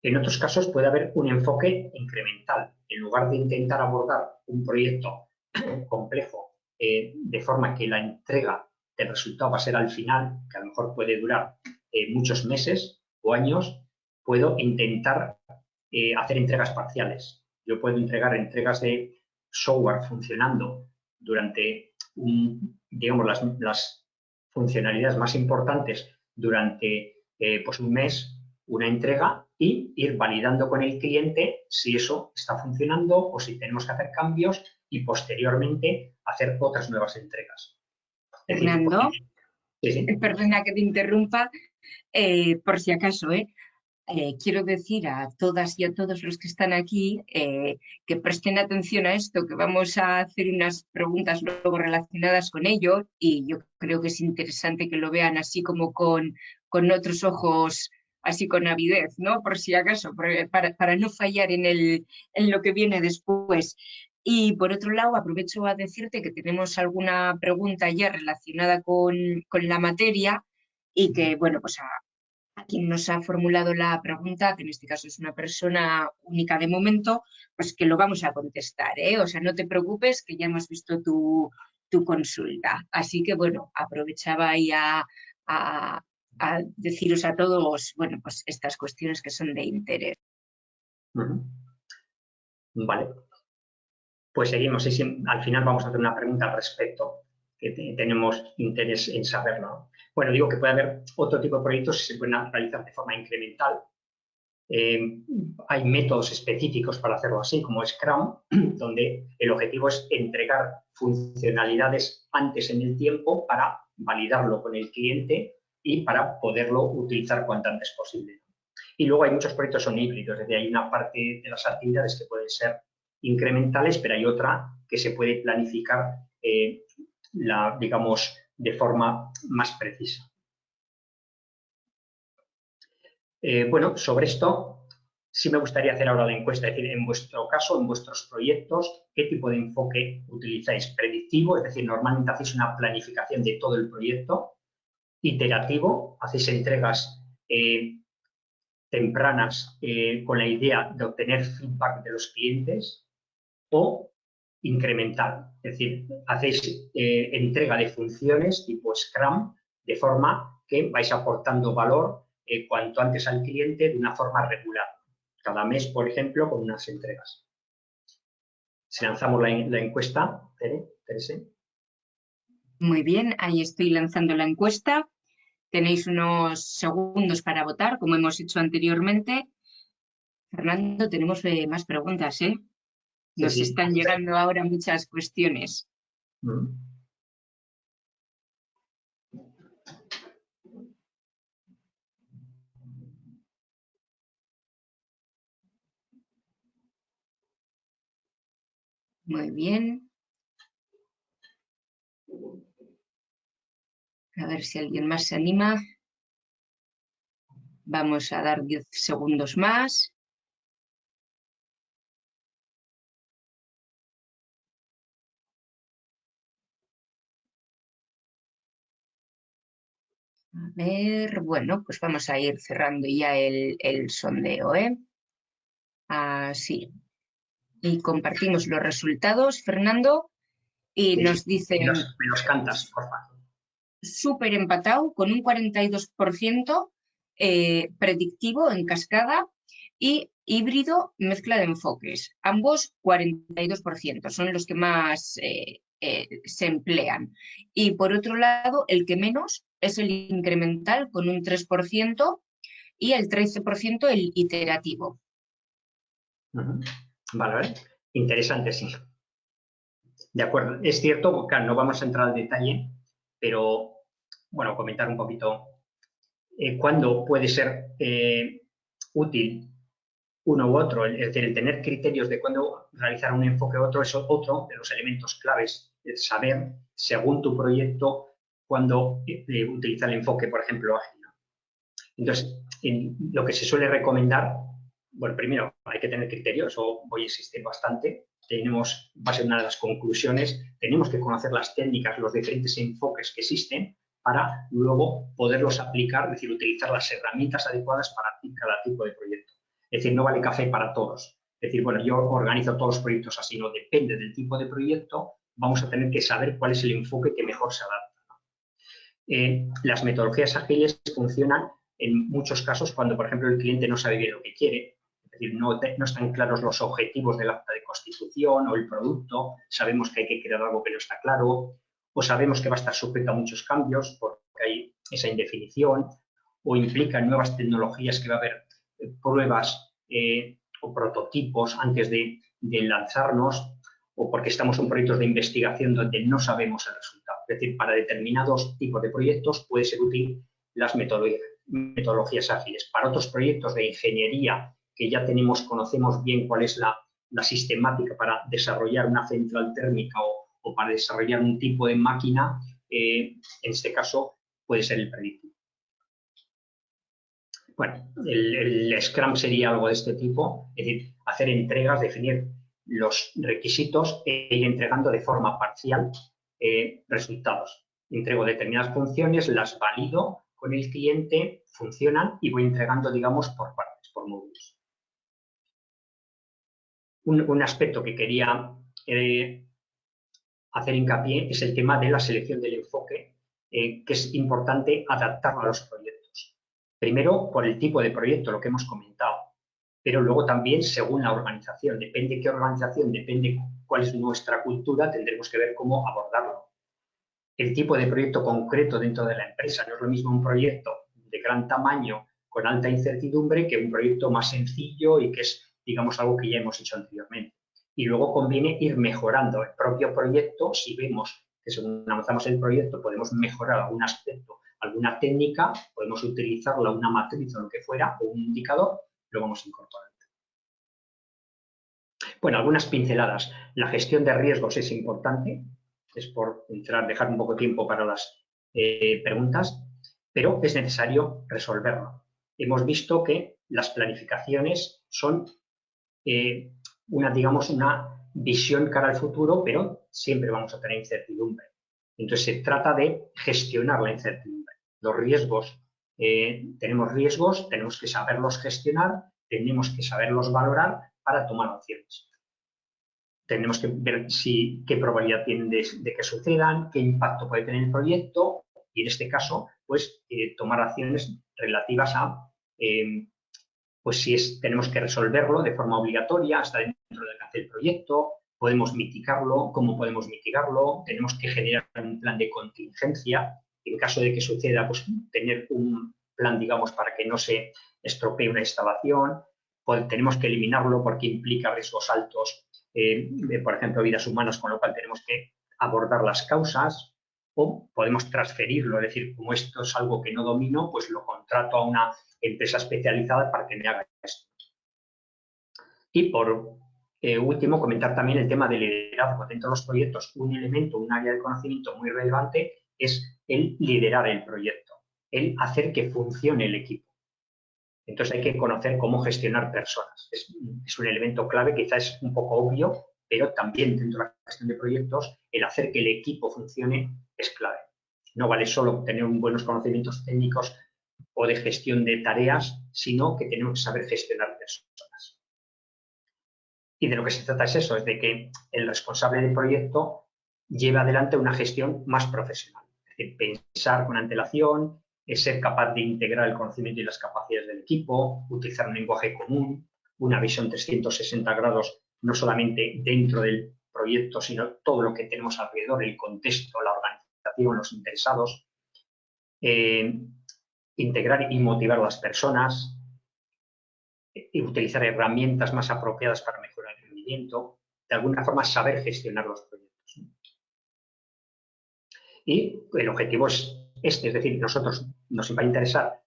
En otros casos puede haber un enfoque incremental. En lugar de intentar abordar un proyecto complejo de forma que la entrega del resultado va a ser al final, que a lo mejor puede durar muchos meses o años, puedo intentar hacer entregas parciales. Yo puedo entregar entregas de software funcionando durante, digamos, las funcionalidades más importantes durante pues un mes, una entrega, y ir validando con el cliente si eso está funcionando o si tenemos que hacer cambios y posteriormente hacer otras nuevas entregas. Fernando, sí. Perdona que te interrumpa, por si acaso, quiero decir a todas y a todos los que están aquí que presten atención a esto, que vamos a hacer unas preguntas luego relacionadas con ello, y yo creo que es interesante que lo vean así como con otros ojos, así con avidez, ¿no? Por si acaso, para no fallar en lo que viene después. Y por otro lado, aprovecho a decirte que tenemos alguna pregunta ya relacionada con la materia y que, bueno, pues a quien nos ha formulado la pregunta, que en este caso es una persona única de momento, pues que lo vamos a contestar, ¿eh? O sea, no te preocupes, que ya hemos visto tu consulta. Así que, bueno, aprovechaba ahí a deciros a todos, bueno, pues estas cuestiones que son de interés. Vale. Pues seguimos. Al final vamos a hacer una pregunta al respecto, que tenemos interés en saberlo. Bueno, digo que puede haber otro tipo de proyectos que se pueden realizar de forma incremental. Hay métodos específicos para hacerlo así, como Scrum, donde el objetivo es entregar funcionalidades antes en el tiempo para validarlo con el cliente y para poderlo utilizar cuanto antes posible. Y luego hay muchos proyectos que son híbridos, es decir, hay una parte de las actividades que pueden ser incrementales, pero hay otra que se puede planificar, digamos, de forma más precisa. Bueno, sobre esto sí me gustaría hacer ahora la encuesta, es decir, en vuestro caso, en vuestros proyectos, ¿qué tipo de enfoque utilizáis? ¿Predictivo? Es decir, normalmente hacéis una planificación de todo el proyecto. ¿Iterativo? ¿Hacéis entregas tempranas con la idea de obtener feedback de los clientes? ¿O incremental? Es decir, hacéis entrega de funciones tipo Scrum de forma que vais aportando valor cuanto antes al cliente de una forma regular. Cada mes, por ejemplo, con unas entregas. Si lanzamos la encuesta, Teresa. Muy bien, ahí estoy lanzando la encuesta. Tenéis unos segundos para votar, como hemos hecho anteriormente. Fernando, tenemos más preguntas, ¿eh? Nos están llegando ahora muchas cuestiones. Muy bien. A ver si alguien más se anima. Vamos a dar 10 segundos más. A ver, bueno, pues vamos a ir cerrando ya el sondeo, ¿eh? Así. Y compartimos los resultados, Fernando, y nos dicen... Me los cantas, por favor. Súper empatado, con un 42% predictivo en cascada y híbrido, mezcla de enfoques. Ambos 42% son los que más se emplean. Y por otro lado, el que menos es el incremental con un 3% y el 13% el iterativo. Vale. Interesante, sí. De acuerdo, es cierto, claro, no vamos a entrar al detalle, pero bueno, comentar un poquito cuándo puede ser útil uno u otro, es decir, el tener criterios de cuándo realizar un enfoque u otro es otro de los elementos claves, es saber, según tu proyecto, cuándo utilizar el enfoque, por ejemplo, ágil. Entonces, lo que se suele recomendar, bueno, primero hay que tener criterios, eso voy a insistir bastante, va a ser una de las conclusiones, tenemos que conocer las técnicas, los diferentes enfoques que existen para luego poderlos aplicar, es decir, utilizar las herramientas adecuadas para cada tipo de proyecto. Es decir, no vale café para todos. Es decir, bueno, yo organizo todos los proyectos así, no depende del tipo de proyecto, vamos a tener que saber cuál es el enfoque que mejor se adapta. Las metodologías ágiles funcionan en muchos casos cuando, por ejemplo, el cliente no sabe bien lo que quiere, es decir, no están claros los objetivos del acta de constitución o el producto, sabemos que hay que crear algo que no está claro, o sabemos que va a estar sujeto a muchos cambios porque hay esa indefinición, o implica nuevas tecnologías que va a haber pruebas o prototipos antes de lanzarnos, o porque estamos en proyectos de investigación donde no sabemos el resultado. Es decir, para determinados tipos de proyectos puede ser útil las metodologías ágiles. Para otros proyectos de ingeniería que ya conocemos bien cuál es la sistemática para desarrollar una central térmica o para desarrollar un tipo de máquina, en este caso puede ser el predictivo. Bueno, el Scrum sería algo de este tipo, es decir, hacer entregas, definir los requisitos e ir entregando de forma parcial resultados. Entrego determinadas funciones, las valido con el cliente, funcionan y voy entregando, digamos, por partes, por módulos. Un aspecto que quería hacer hincapié es el tema de la selección del enfoque, que es importante adaptarlo a los proyectos. Primero, por el tipo de proyecto, lo que hemos comentado, pero luego también según la organización. Depende qué organización, depende cuál es nuestra cultura, tendremos que ver cómo abordarlo. El tipo de proyecto concreto dentro de la empresa. No es lo mismo un proyecto de gran tamaño con alta incertidumbre que un proyecto más sencillo y que es, digamos, algo que ya hemos hecho anteriormente. Y luego conviene ir mejorando el propio proyecto. Si vemos que según avanzamos el proyecto podemos mejorar algún aspecto, alguna técnica, podemos utilizarla, una matriz o lo que fuera, o un indicador, lo vamos incorporando. Bueno, algunas pinceladas. La gestión de riesgos es importante, es por dejar un poco de tiempo para las preguntas, pero es necesario resolverlo. Hemos visto que las planificaciones son digamos, una visión cara al futuro, pero siempre vamos a tener incertidumbre. Entonces, se trata de gestionar la incertidumbre. Los riesgos, tenemos riesgos, tenemos que saberlos gestionar, tenemos que saberlos valorar para tomar acciones. Tenemos que ver qué probabilidad tienen de que sucedan, qué impacto puede tener el proyecto y, en este caso, pues tomar acciones relativas a pues si tenemos que resolverlo de forma obligatoria, hasta dentro del alcance del proyecto, podemos mitigarlo, cómo podemos mitigarlo, tenemos que generar un plan de contingencia, en caso de que suceda, pues tener un plan, digamos, para que no se estropee una instalación, tenemos que eliminarlo porque implica riesgos altos, por ejemplo, vidas humanas, con lo cual tenemos que abordar las causas, o podemos transferirlo, es decir, como esto es algo que no domino, pues lo contrato a una empresa especializada para que me haga esto. Y por último, comentar también el tema del liderazgo. Dentro de los proyectos, un elemento, un área de conocimiento muy relevante es el liderar el proyecto, el hacer que funcione el equipo. Entonces hay que conocer cómo gestionar personas. Es un elemento clave, quizás es un poco obvio, pero también dentro de la gestión de proyectos, el hacer que el equipo funcione es clave. No vale solo tener buenos conocimientos técnicos o de gestión de tareas, sino que tenemos que saber gestionar personas. Y de lo que se trata es eso, es de que el responsable del proyecto lleve adelante una gestión más profesional. Es decir, pensar con antelación, es ser capaz de integrar el conocimiento y las capacidades del equipo, utilizar un lenguaje común, una visión 360 grados, no solamente dentro del proyecto, sino todo lo que tenemos alrededor, el contexto, la organización, los interesados. Integrar y motivar a las personas, y utilizar herramientas más apropiadas para mejorar el rendimiento, de alguna forma saber gestionar los proyectos. proyectos. Y el objetivo es este, es decir, nosotros nos va a interesar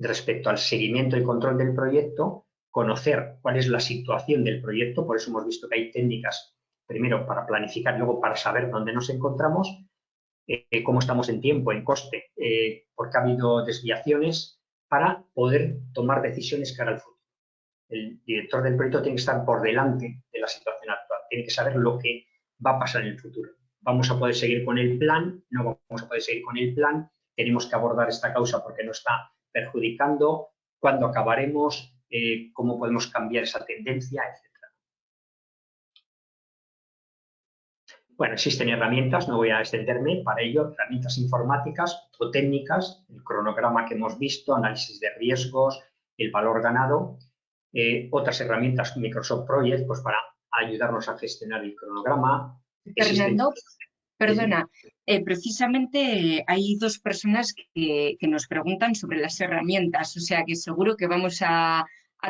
respecto al seguimiento y control del proyecto, conocer cuál es la situación del proyecto, por eso hemos visto que hay técnicas, primero para planificar, luego para saber dónde nos encontramos, cómo estamos en tiempo, en coste, porque ha habido desviaciones, para poder tomar decisiones cara al futuro. El director del proyecto tiene que estar por delante de la situación actual, tiene que saber lo que va a pasar en el futuro. ¿Vamos a poder seguir con el plan? ¿No vamos a poder seguir con el plan? Tenemos que abordar esta causa porque nos está perjudicando. ¿Cuándo acabaremos? ¿Cómo podemos cambiar esa tendencia? Etcétera. Bueno, existen herramientas, no voy a extenderme para ello, herramientas informáticas o técnicas, el cronograma que hemos visto, análisis de riesgos, el valor ganado, otras herramientas, Microsoft Project, pues para ayudarnos a gestionar el cronograma. Fernando, perdona, precisamente hay dos personas que nos preguntan sobre las herramientas, o sea que seguro que vamos a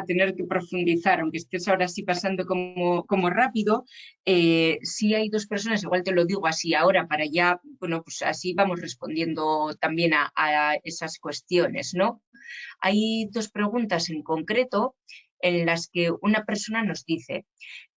tener que profundizar, aunque estés ahora sí pasando como rápido. Sí hay dos personas, igual te lo digo así ahora para ya, bueno, pues así vamos respondiendo también a esas cuestiones, ¿no? Hay dos preguntas en concreto en las que una persona nos dice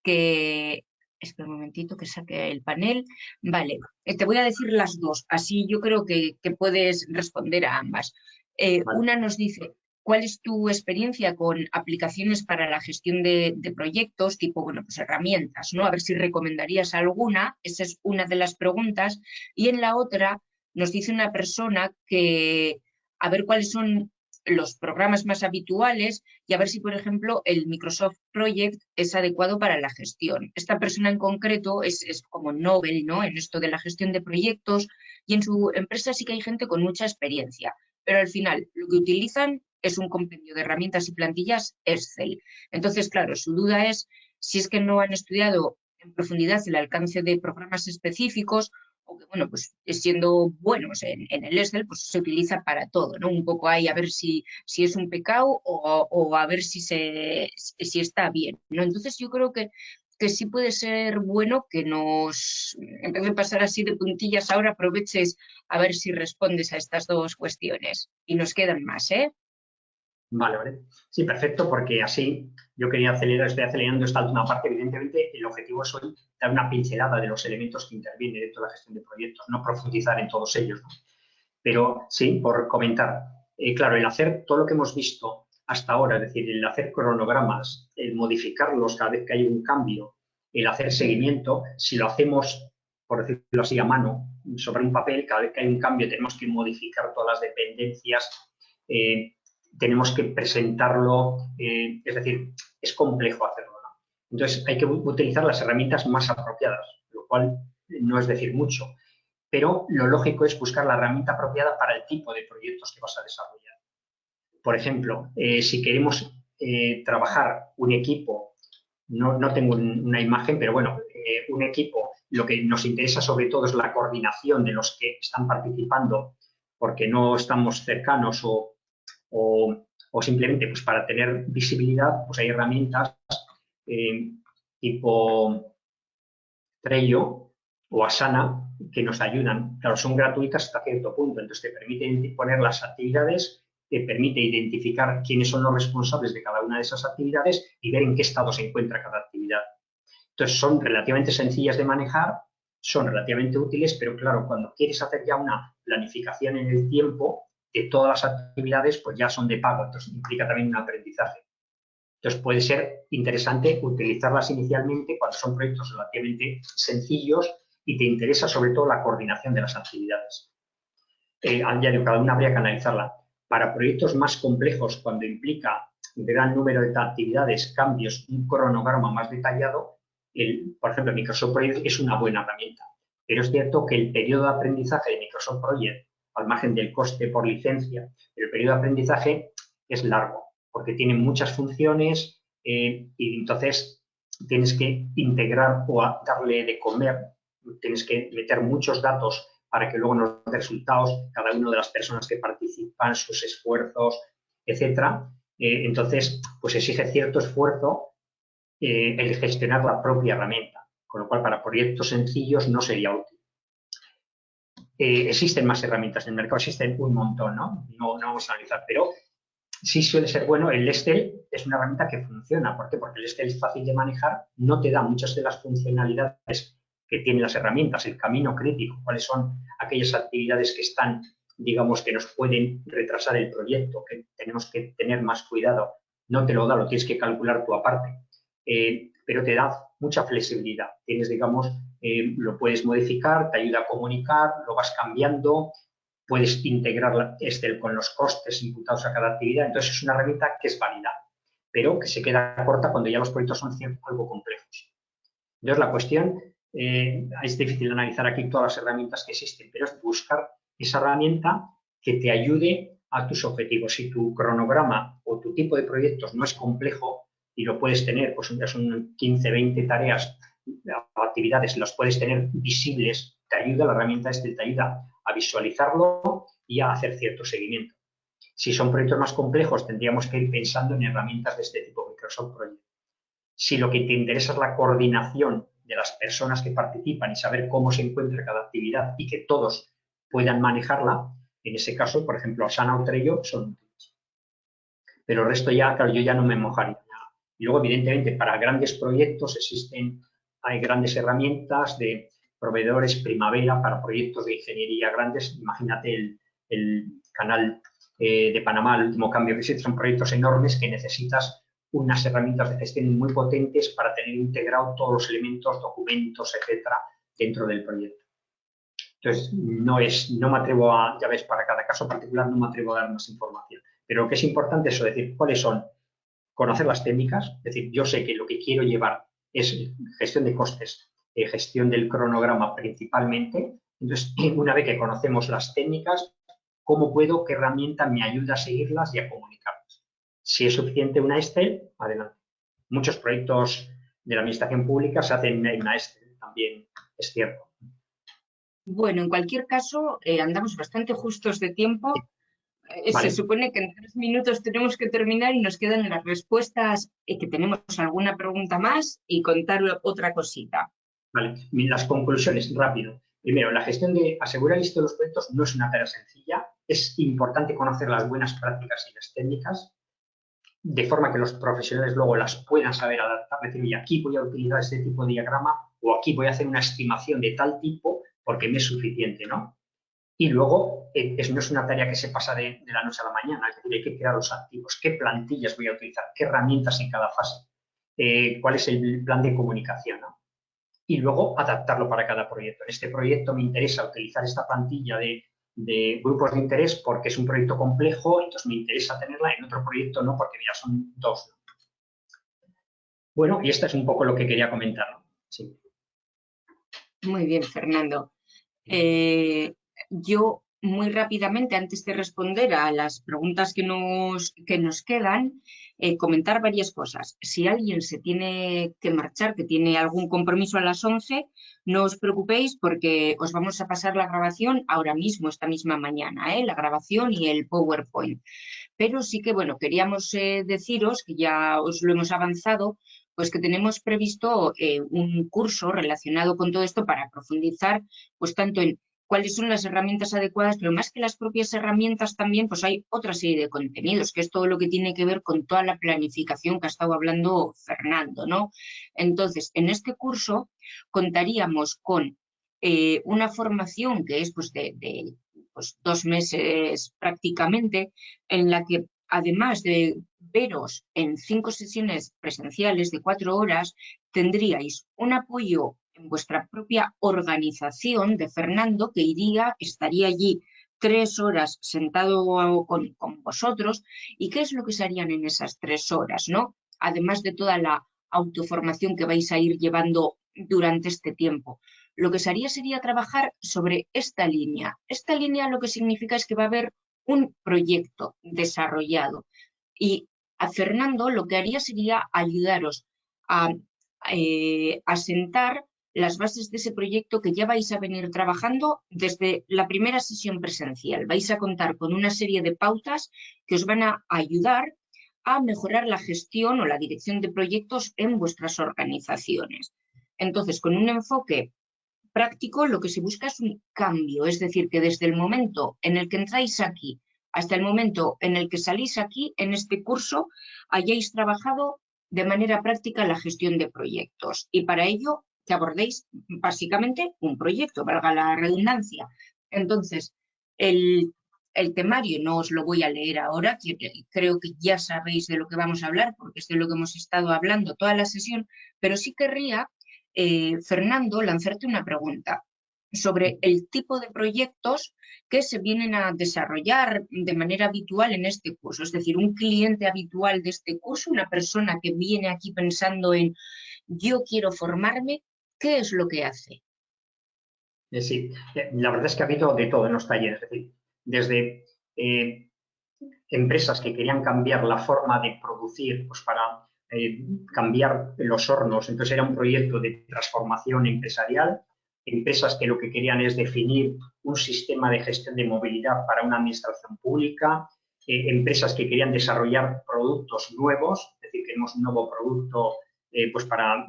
que... Espera un momentito que saque el panel. Vale, te voy a decir las dos, así yo creo que puedes responder a ambas. Vale. Una nos dice, ¿cuál es tu experiencia con aplicaciones para la gestión de proyectos, tipo, bueno, pues herramientas, ¿no? A ver si recomendarías alguna, esa es una de las preguntas. Y en la otra nos dice una persona que, a ver cuáles son los programas más habituales y a ver si, por ejemplo, el Microsoft Project es adecuado para la gestión. Esta persona en concreto es como Nobel, ¿no?, en esto de la gestión de proyectos, y en su empresa sí que hay gente con mucha experiencia, pero al final lo que utilizan es un compendio de herramientas y plantillas Excel. Entonces, claro, su duda es si es que no han estudiado en profundidad el alcance de programas específicos, o que, bueno, pues siendo buenos en el Excel, pues se utiliza para todo, ¿no? Un poco ahí a ver si es un pecado o a ver si está bien, ¿no? Entonces yo creo que sí puede ser bueno que nos, en vez de pasar así de puntillas ahora, aproveches a ver si respondes a estas dos cuestiones. Y nos quedan más, ¿eh? Vale, vale. Sí, perfecto, porque así yo quería acelerar, estoy acelerando esta última parte. Evidentemente, el objetivo es hoy dar una pincelada de los elementos que intervienen dentro de la gestión de proyectos, no profundizar en todos ellos, ¿no? Pero sí, por comentar, claro, el hacer todo lo que hemos visto hasta ahora, es decir, el hacer cronogramas, el modificarlos cada vez que hay un cambio, el hacer seguimiento, si lo hacemos, por decirlo así, a mano, sobre un papel, cada vez que hay un cambio tenemos que modificar todas las dependencias, tenemos que presentarlo, es decir, es complejo hacerlo, ¿no? Entonces hay que utilizar las herramientas más apropiadas, lo cual no es decir mucho, pero lo lógico es buscar la herramienta apropiada para el tipo de proyectos que vas a desarrollar. Por ejemplo, si queremos trabajar un equipo, no tengo una imagen, pero bueno, un equipo, lo que nos interesa sobre todo es la coordinación de los que están participando porque no estamos cercanos o simplemente pues para tener visibilidad, pues hay herramientas tipo Trello o Asana que nos ayudan. Claro, son gratuitas hasta cierto punto, entonces te permite poner las actividades, te permite identificar quiénes son los responsables de cada una de esas actividades y ver en qué estado se encuentra cada actividad. Entonces, son relativamente sencillas de manejar, son relativamente útiles, pero claro, cuando quieres hacer ya una planificación en el tiempo de todas las actividades, pues ya son de pago, entonces implica también un aprendizaje. Entonces, puede ser interesante utilizarlas inicialmente cuando son proyectos relativamente sencillos y te interesa sobre todo la coordinación de las actividades. Ya digo, cada una habría que analizarla. Para proyectos más complejos, cuando implica un gran número de actividades, cambios, un cronograma más detallado, por ejemplo, Microsoft Project es una buena herramienta. Pero es cierto que el periodo de aprendizaje de Microsoft Project, al margen del coste por licencia, el periodo de aprendizaje es largo, porque tiene muchas funciones y entonces tienes que integrar o darle de comer, tienes que meter muchos datos para que luego nos dé resultados, cada una de las personas que participan, sus esfuerzos, etcétera. Entonces, pues exige cierto esfuerzo el gestionar la propia herramienta. con lo cual para proyectos sencillos no sería útil. Existen más herramientas en el mercado, existen un montón, ¿no? No vamos a analizar, pero sí suele ser bueno. El Excel es una herramienta que funciona. ¿Por qué? Porque el Excel es fácil de manejar, no te da muchas de las funcionalidades que tienen las herramientas, el camino crítico, cuáles son aquellas actividades que están, digamos, que nos pueden retrasar el proyecto, que tenemos que tener más cuidado. No te lo da, lo tienes que calcular tú aparte. Pero te da mucha flexibilidad. Tienes, digamos, lo puedes modificar, te ayuda a comunicar, lo vas cambiando, puedes integrar Excel con los costes imputados a cada actividad. Entonces, es una herramienta que es válida, pero que se queda corta cuando ya los proyectos son algo complejos. Entonces, la cuestión, es difícil analizar aquí todas las herramientas que existen, pero es buscar esa herramienta que te ayude a tus objetivos. Si tu cronograma o tu tipo de proyectos no es complejo y lo puedes tener, pues son 15, 20 tareas o actividades, las puedes tener visibles, te ayuda, la herramienta te ayuda a visualizarlo y a hacer cierto seguimiento. Si son proyectos más complejos, tendríamos que ir pensando en herramientas de este tipo, Microsoft Project. Si lo que te interesa es la coordinación de las personas que participan y saber cómo se encuentra cada actividad y que todos puedan manejarla, en ese caso, por ejemplo, Asana o Trello son útiles. Pero el resto ya, claro, yo ya no me mojaría. Y luego, evidentemente, para grandes proyectos hay grandes herramientas de proveedores Primavera para proyectos de ingeniería grandes. Imagínate el canal de Panamá, el último cambio que existe, son proyectos enormes que necesitas unas herramientas de gestión muy potentes para tener integrado todos los elementos, documentos, etcétera, dentro del proyecto. Entonces, no me atrevo a, ya ves, para cada caso particular no me atrevo a dar más información. Pero lo que es importante es decir cuáles son, conocer las técnicas, es decir, yo sé que lo que quiero llevar es gestión de costes, gestión del cronograma principalmente. Entonces, una vez que conocemos las técnicas, ¿cómo puedo, qué herramienta me ayuda a seguirlas y a comunicarlas? Si es suficiente una Excel, adelante. Muchos proyectos de la administración pública se hacen en una Excel, también es cierto. Bueno, en cualquier caso, andamos bastante justos de tiempo. Vale. Se supone que en 3 minutos tenemos que terminar y nos quedan las respuestas, que tenemos alguna pregunta más y contar otra cosita. Vale, las conclusiones, rápido. Primero, la gestión de asegurar el éxito de los proyectos no es una tarea sencilla. Es importante conocer las buenas prácticas y las técnicas, de forma que los profesionales luego las puedan saber adaptar. Es decir, oye, aquí voy a utilizar este tipo de diagrama o aquí voy a hacer una estimación de tal tipo porque me es suficiente, ¿no? Y luego, no es una tarea que se pasa de la noche a la mañana, es decir, hay que crear los activos, qué plantillas voy a utilizar, qué herramientas en cada fase, cuál es el plan de comunicación, ¿no? Y luego adaptarlo para cada proyecto. En este proyecto me interesa utilizar esta plantilla de grupos de interés porque es un proyecto complejo, entonces me interesa tenerla, en otro proyecto no, porque ya son 2. Bueno, y esto es un poco lo que quería comentar, ¿no? Sí. Muy bien, Fernando. Yo muy rápidamente, antes de responder a las preguntas que nos quedan, comentar varias cosas. Si alguien se tiene que marchar, que tiene algún compromiso a las 11, no os preocupéis porque os vamos a pasar la grabación ahora mismo, esta misma mañana, la grabación y el PowerPoint. Pero sí que, bueno, queríamos deciros, que ya os lo hemos avanzado, pues que tenemos previsto un curso relacionado con todo esto para profundizar, pues tanto en cuáles son las herramientas adecuadas, pero más que las propias herramientas también, pues hay otra serie de contenidos, que es todo lo que tiene que ver con toda la planificación que ha estado hablando Fernando, ¿no? Entonces, en este curso contaríamos con una formación que es pues pues 2 meses prácticamente, en la que además de veros en 5 sesiones presenciales de 4 horas, tendríais un apoyo en vuestra propia organización de Fernando, que estaría allí 3 horas sentado con vosotros. ¿Y qué es lo que se harían en esas 3 horas, ¿no? Además de toda la autoformación que vais a ir llevando durante este tiempo. Lo que se haría sería trabajar sobre esta línea. Esta línea lo que significa es que va a haber un proyecto desarrollado y a Fernando lo que haría sería ayudaros a asentar las bases de ese proyecto que ya vais a venir trabajando desde la primera sesión presencial. Vais a contar con una serie de pautas que os van a ayudar a mejorar la gestión o la dirección de proyectos en vuestras organizaciones. Entonces, con un enfoque práctico, lo que se busca es un cambio, es decir, que desde el momento en el que entráis aquí hasta el momento en el que salís aquí, en este curso, hayáis trabajado de manera práctica la gestión de proyectos y para ello que abordéis básicamente un proyecto, valga la redundancia. Entonces, el temario no os lo voy a leer ahora, creo que ya sabéis de lo que vamos a hablar porque es de lo que hemos estado hablando toda la sesión, pero sí querría, Fernando, lanzarte una pregunta sobre el tipo de proyectos que se vienen a desarrollar de manera habitual en este curso. Es decir, un cliente habitual de este curso, una persona que viene aquí pensando en yo quiero formarme, ¿qué es lo que hace? Sí, la verdad es que ha habido de todo en los talleres, es decir, desde empresas que querían cambiar la forma de producir, pues para cambiar los hornos, entonces era un proyecto de transformación empresarial, empresas que lo que querían es definir un sistema de gestión de movilidad para una administración pública, empresas que querían desarrollar productos nuevos, es decir, queremos un nuevo producto pues para,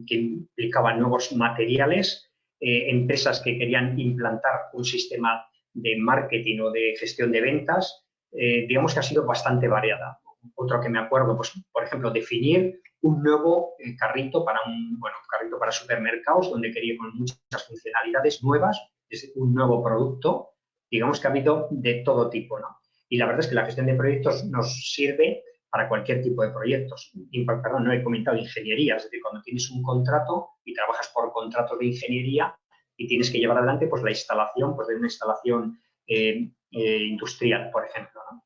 que implicaba nuevos materiales, empresas que querían implantar un sistema de marketing o de gestión de ventas, digamos que ha sido bastante variada. Otro que me acuerdo, pues, por ejemplo, definir un nuevo carrito para carrito para supermercados, donde quería con muchas funcionalidades nuevas, es un nuevo producto. Digamos que ha habido de todo tipo, ¿no? Y la verdad es que la gestión de proyectos nos sirve para cualquier tipo de proyectos. Perdón, no he comentado ingeniería, es decir, cuando tienes un contrato y trabajas por contratos de ingeniería y tienes que llevar adelante pues la instalación pues, de una instalación industrial, por ejemplo, ¿no?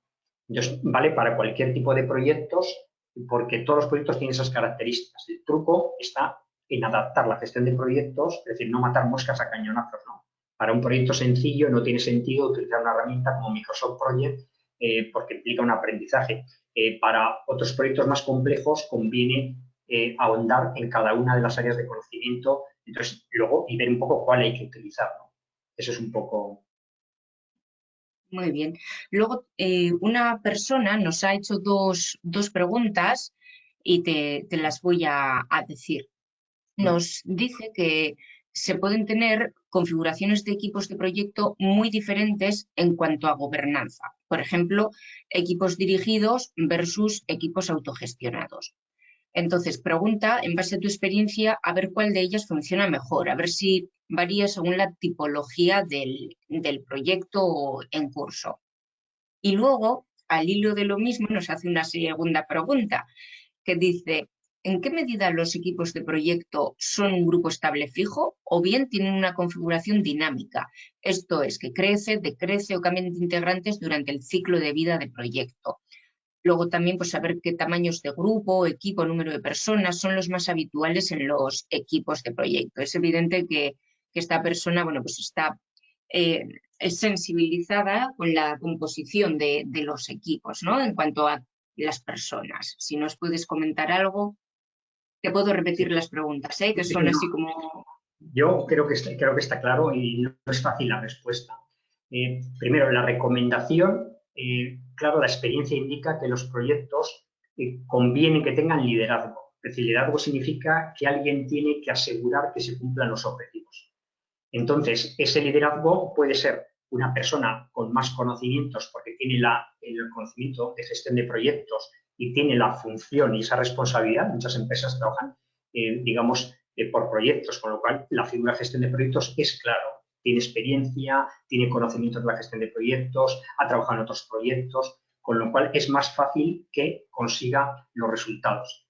Entonces, vale para cualquier tipo de proyectos porque todos los proyectos tienen esas características. El truco está en adaptar la gestión de proyectos, es decir, no matar moscas a cañonazos, ¿no? Para un proyecto sencillo no tiene sentido utilizar una herramienta como Microsoft Project porque implica un aprendizaje. Para otros proyectos más complejos conviene ahondar en cada una de las áreas de conocimiento, entonces luego y ver un poco cuál hay que utilizar, ¿no? Eso es un poco. Muy bien. Luego, una persona nos ha hecho dos preguntas y te las voy a decir. Nos dice que se pueden tener configuraciones de equipos de proyecto muy diferentes en cuanto a gobernanza. Por ejemplo, equipos dirigidos versus equipos autogestionados. Entonces, pregunta, en base a tu experiencia, a ver cuál de ellas funciona mejor, a ver si varía según la tipología del proyecto en curso. Y luego, al hilo de lo mismo, nos hace una segunda pregunta que dice, ¿en qué medida los equipos de proyecto son un grupo estable fijo o bien tienen una configuración dinámica? Esto es, que crece, decrece o cambian de integrantes durante el ciclo de vida de proyecto. Luego también pues saber qué tamaños de grupo, equipo, número de personas son los más habituales en los equipos de proyecto. Es evidente que esta persona, bueno, pues está es sensibilizada con la composición de los equipos, ¿no? En cuanto a las personas. Si nos puedes comentar algo, te puedo repetir Sí. las preguntas, ¿eh? Que Sí, son no. así como... Yo creo que está claro y no es fácil la respuesta. Primero, la recomendación, claro, la experiencia indica que los proyectos conviene que tengan liderazgo. Es decir, liderazgo significa que alguien tiene que asegurar que se cumplan los objetivos. Entonces, ese liderazgo puede ser una persona con más conocimientos porque tiene el conocimiento de gestión de proyectos y tiene la función y esa responsabilidad. Muchas empresas trabajan, digamos, por proyectos, con lo cual la figura de gestión de proyectos es claro. Tiene experiencia, tiene conocimientos de la gestión de proyectos, ha trabajado en otros proyectos, con lo cual es más fácil que consiga los resultados.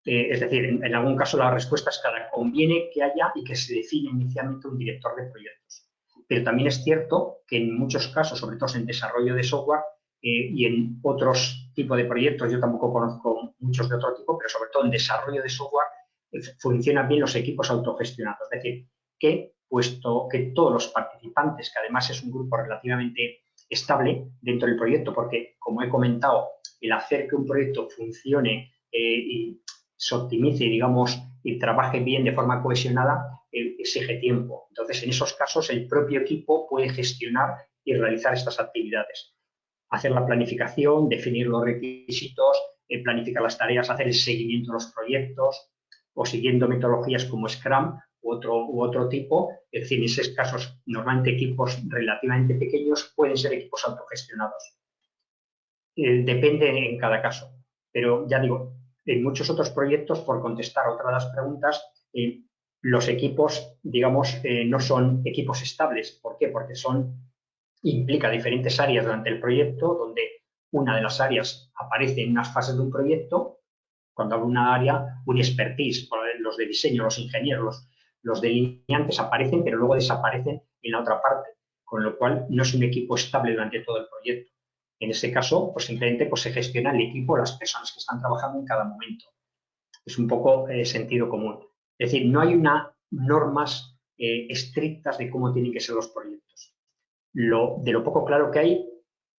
Es decir, en algún caso la respuesta es clara. Conviene que haya y que se define inicialmente un director de proyectos. Pero también es cierto que en muchos casos, sobre todo en desarrollo de software y en otros tipos de proyectos, yo tampoco conozco muchos de otro tipo, pero sobre todo en desarrollo de software funcionan bien los equipos autogestionados. Es decir, que puesto que todos los participantes, que además es un grupo relativamente estable dentro del proyecto, porque como he comentado, el hacer que un proyecto funcione y se optimice, digamos, y trabaje bien de forma cohesionada, exige tiempo. Entonces, en esos casos, el propio equipo puede gestionar y realizar estas actividades. Hacer la planificación, definir los requisitos, planificar las tareas, hacer el seguimiento de los proyectos. o siguiendo metodologías como Scrum u otro tipo. Es decir, en esos casos, normalmente equipos relativamente pequeños pueden ser equipos autogestionados. Depende en cada caso, pero ya digo, en muchos otros proyectos, por contestar otra de las preguntas, los equipos, digamos, no son equipos estables. ¿Por qué? Porque implica diferentes áreas durante el proyecto, donde una de las áreas aparece en unas fases de un proyecto. Cuando hablo de una área, un expertise, los de diseño, los ingenieros, los delineantes aparecen, pero luego desaparecen en la otra parte, con lo cual no es un equipo estable durante todo el proyecto. En ese caso, pues simplemente se gestiona el equipo, las personas que están trabajando en cada momento. Es un poco sentido común. Es decir, no hay normas estrictas de cómo tienen que ser los proyectos. De lo poco claro que hay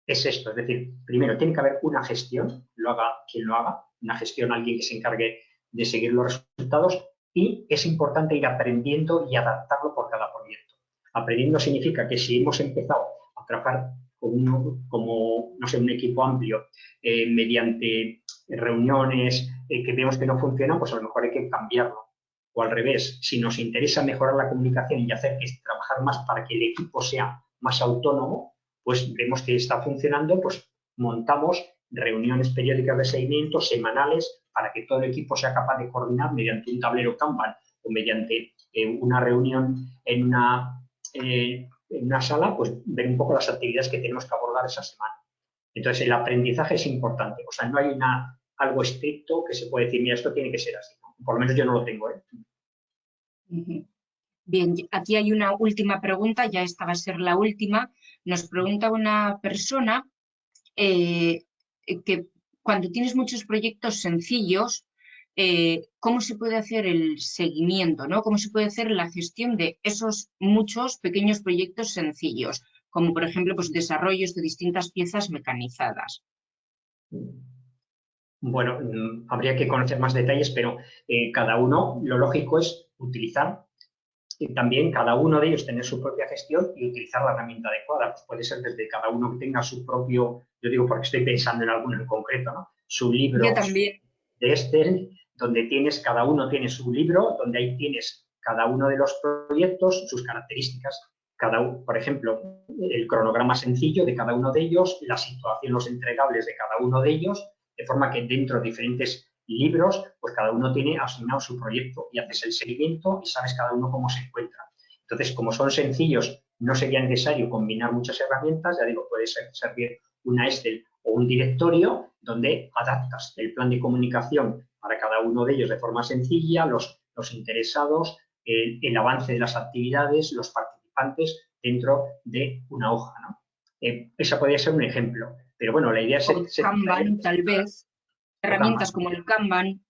es esto. Es decir, primero tiene que haber una gestión, lo haga quien lo haga, una gestión, alguien que se encargue de seguir los resultados, y es importante ir aprendiendo y adaptarlo por cada proyecto. Aprendiendo significa que si hemos empezado a trabajar como no sé, un equipo amplio, mediante reuniones que vemos que no funcionan, pues a lo mejor hay que cambiarlo. O al revés, si nos interesa mejorar la comunicación y hacer que trabajar más para que el equipo sea más autónomo, pues vemos que está funcionando, pues montamos reuniones periódicas de seguimiento, semanales, para que todo el equipo sea capaz de coordinar mediante un tablero Kanban o mediante una reunión en una sala, pues ver un poco las actividades que tenemos que abordar esa semana. Entonces, el aprendizaje es importante. O sea, no hay algo estricto que se puede decir, mira, esto tiene que ser así, ¿no? Por lo menos yo no lo tengo, ¿eh? Bien, aquí hay una última pregunta, ya esta va a ser la última. Nos pregunta una persona que cuando tienes muchos proyectos sencillos, ¿cómo se puede hacer el seguimiento, ¿no? ¿Cómo se puede hacer la gestión de esos muchos pequeños proyectos sencillos? Como por ejemplo, pues desarrollos de distintas piezas mecanizadas. Bueno, habría que conocer más detalles, pero cada uno, lo lógico es utilizar también cada uno de ellos tener su propia gestión y utilizar la herramienta adecuada. Pues puede ser desde cada uno que tenga su propio, yo digo porque estoy pensando en alguno en concreto, ¿no? Su libro de Excel, donde cada uno tiene su libro, donde ahí tienes cada uno de los proyectos, sus características, por ejemplo, el cronograma sencillo de cada uno de ellos, la situación, los entregables de cada uno de ellos, de forma que dentro de diferentes libros, pues cada uno tiene asignado su proyecto y haces el seguimiento y sabes cada uno cómo se encuentra. Entonces, como son sencillos, no sería necesario combinar muchas herramientas, ya digo, puede servir una Excel o un directorio donde adaptas el plan de comunicación para cada uno de ellos de forma sencilla, los interesados, el avance de las actividades, los participantes dentro de una hoja, ¿no? Esa podría ser un ejemplo, pero bueno, la idea es... Kanban, tal vez. Herramientas como el Kanban.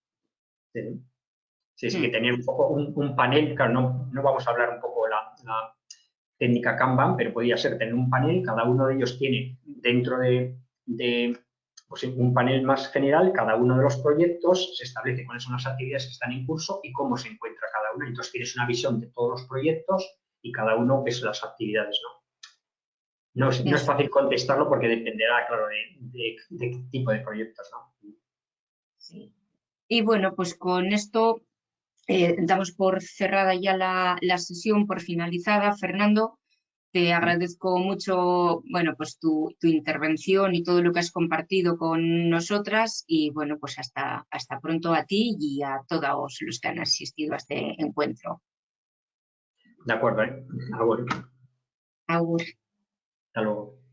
Sí, que tener un poco un panel, claro, no vamos a hablar un poco de la técnica Kanban, pero podría ser tener un panel, cada uno de ellos tiene dentro de pues, un panel más general, cada uno de los proyectos, se establece cuáles son las actividades que están en curso y cómo se encuentra cada uno. Entonces tienes una visión de todos los proyectos y cada uno ves las actividades, ¿no? No es fácil contestarlo porque dependerá, claro, de qué tipo de proyectos, ¿no? Sí. Y bueno, pues con esto damos por cerrada ya la sesión, por finalizada. Fernando, te agradezco mucho, bueno, pues tu intervención y todo lo que has compartido con nosotras y bueno, pues hasta pronto a ti y a todos los que han asistido a este encuentro. De acuerdo, ¿eh? Agur. Agur. Hasta luego.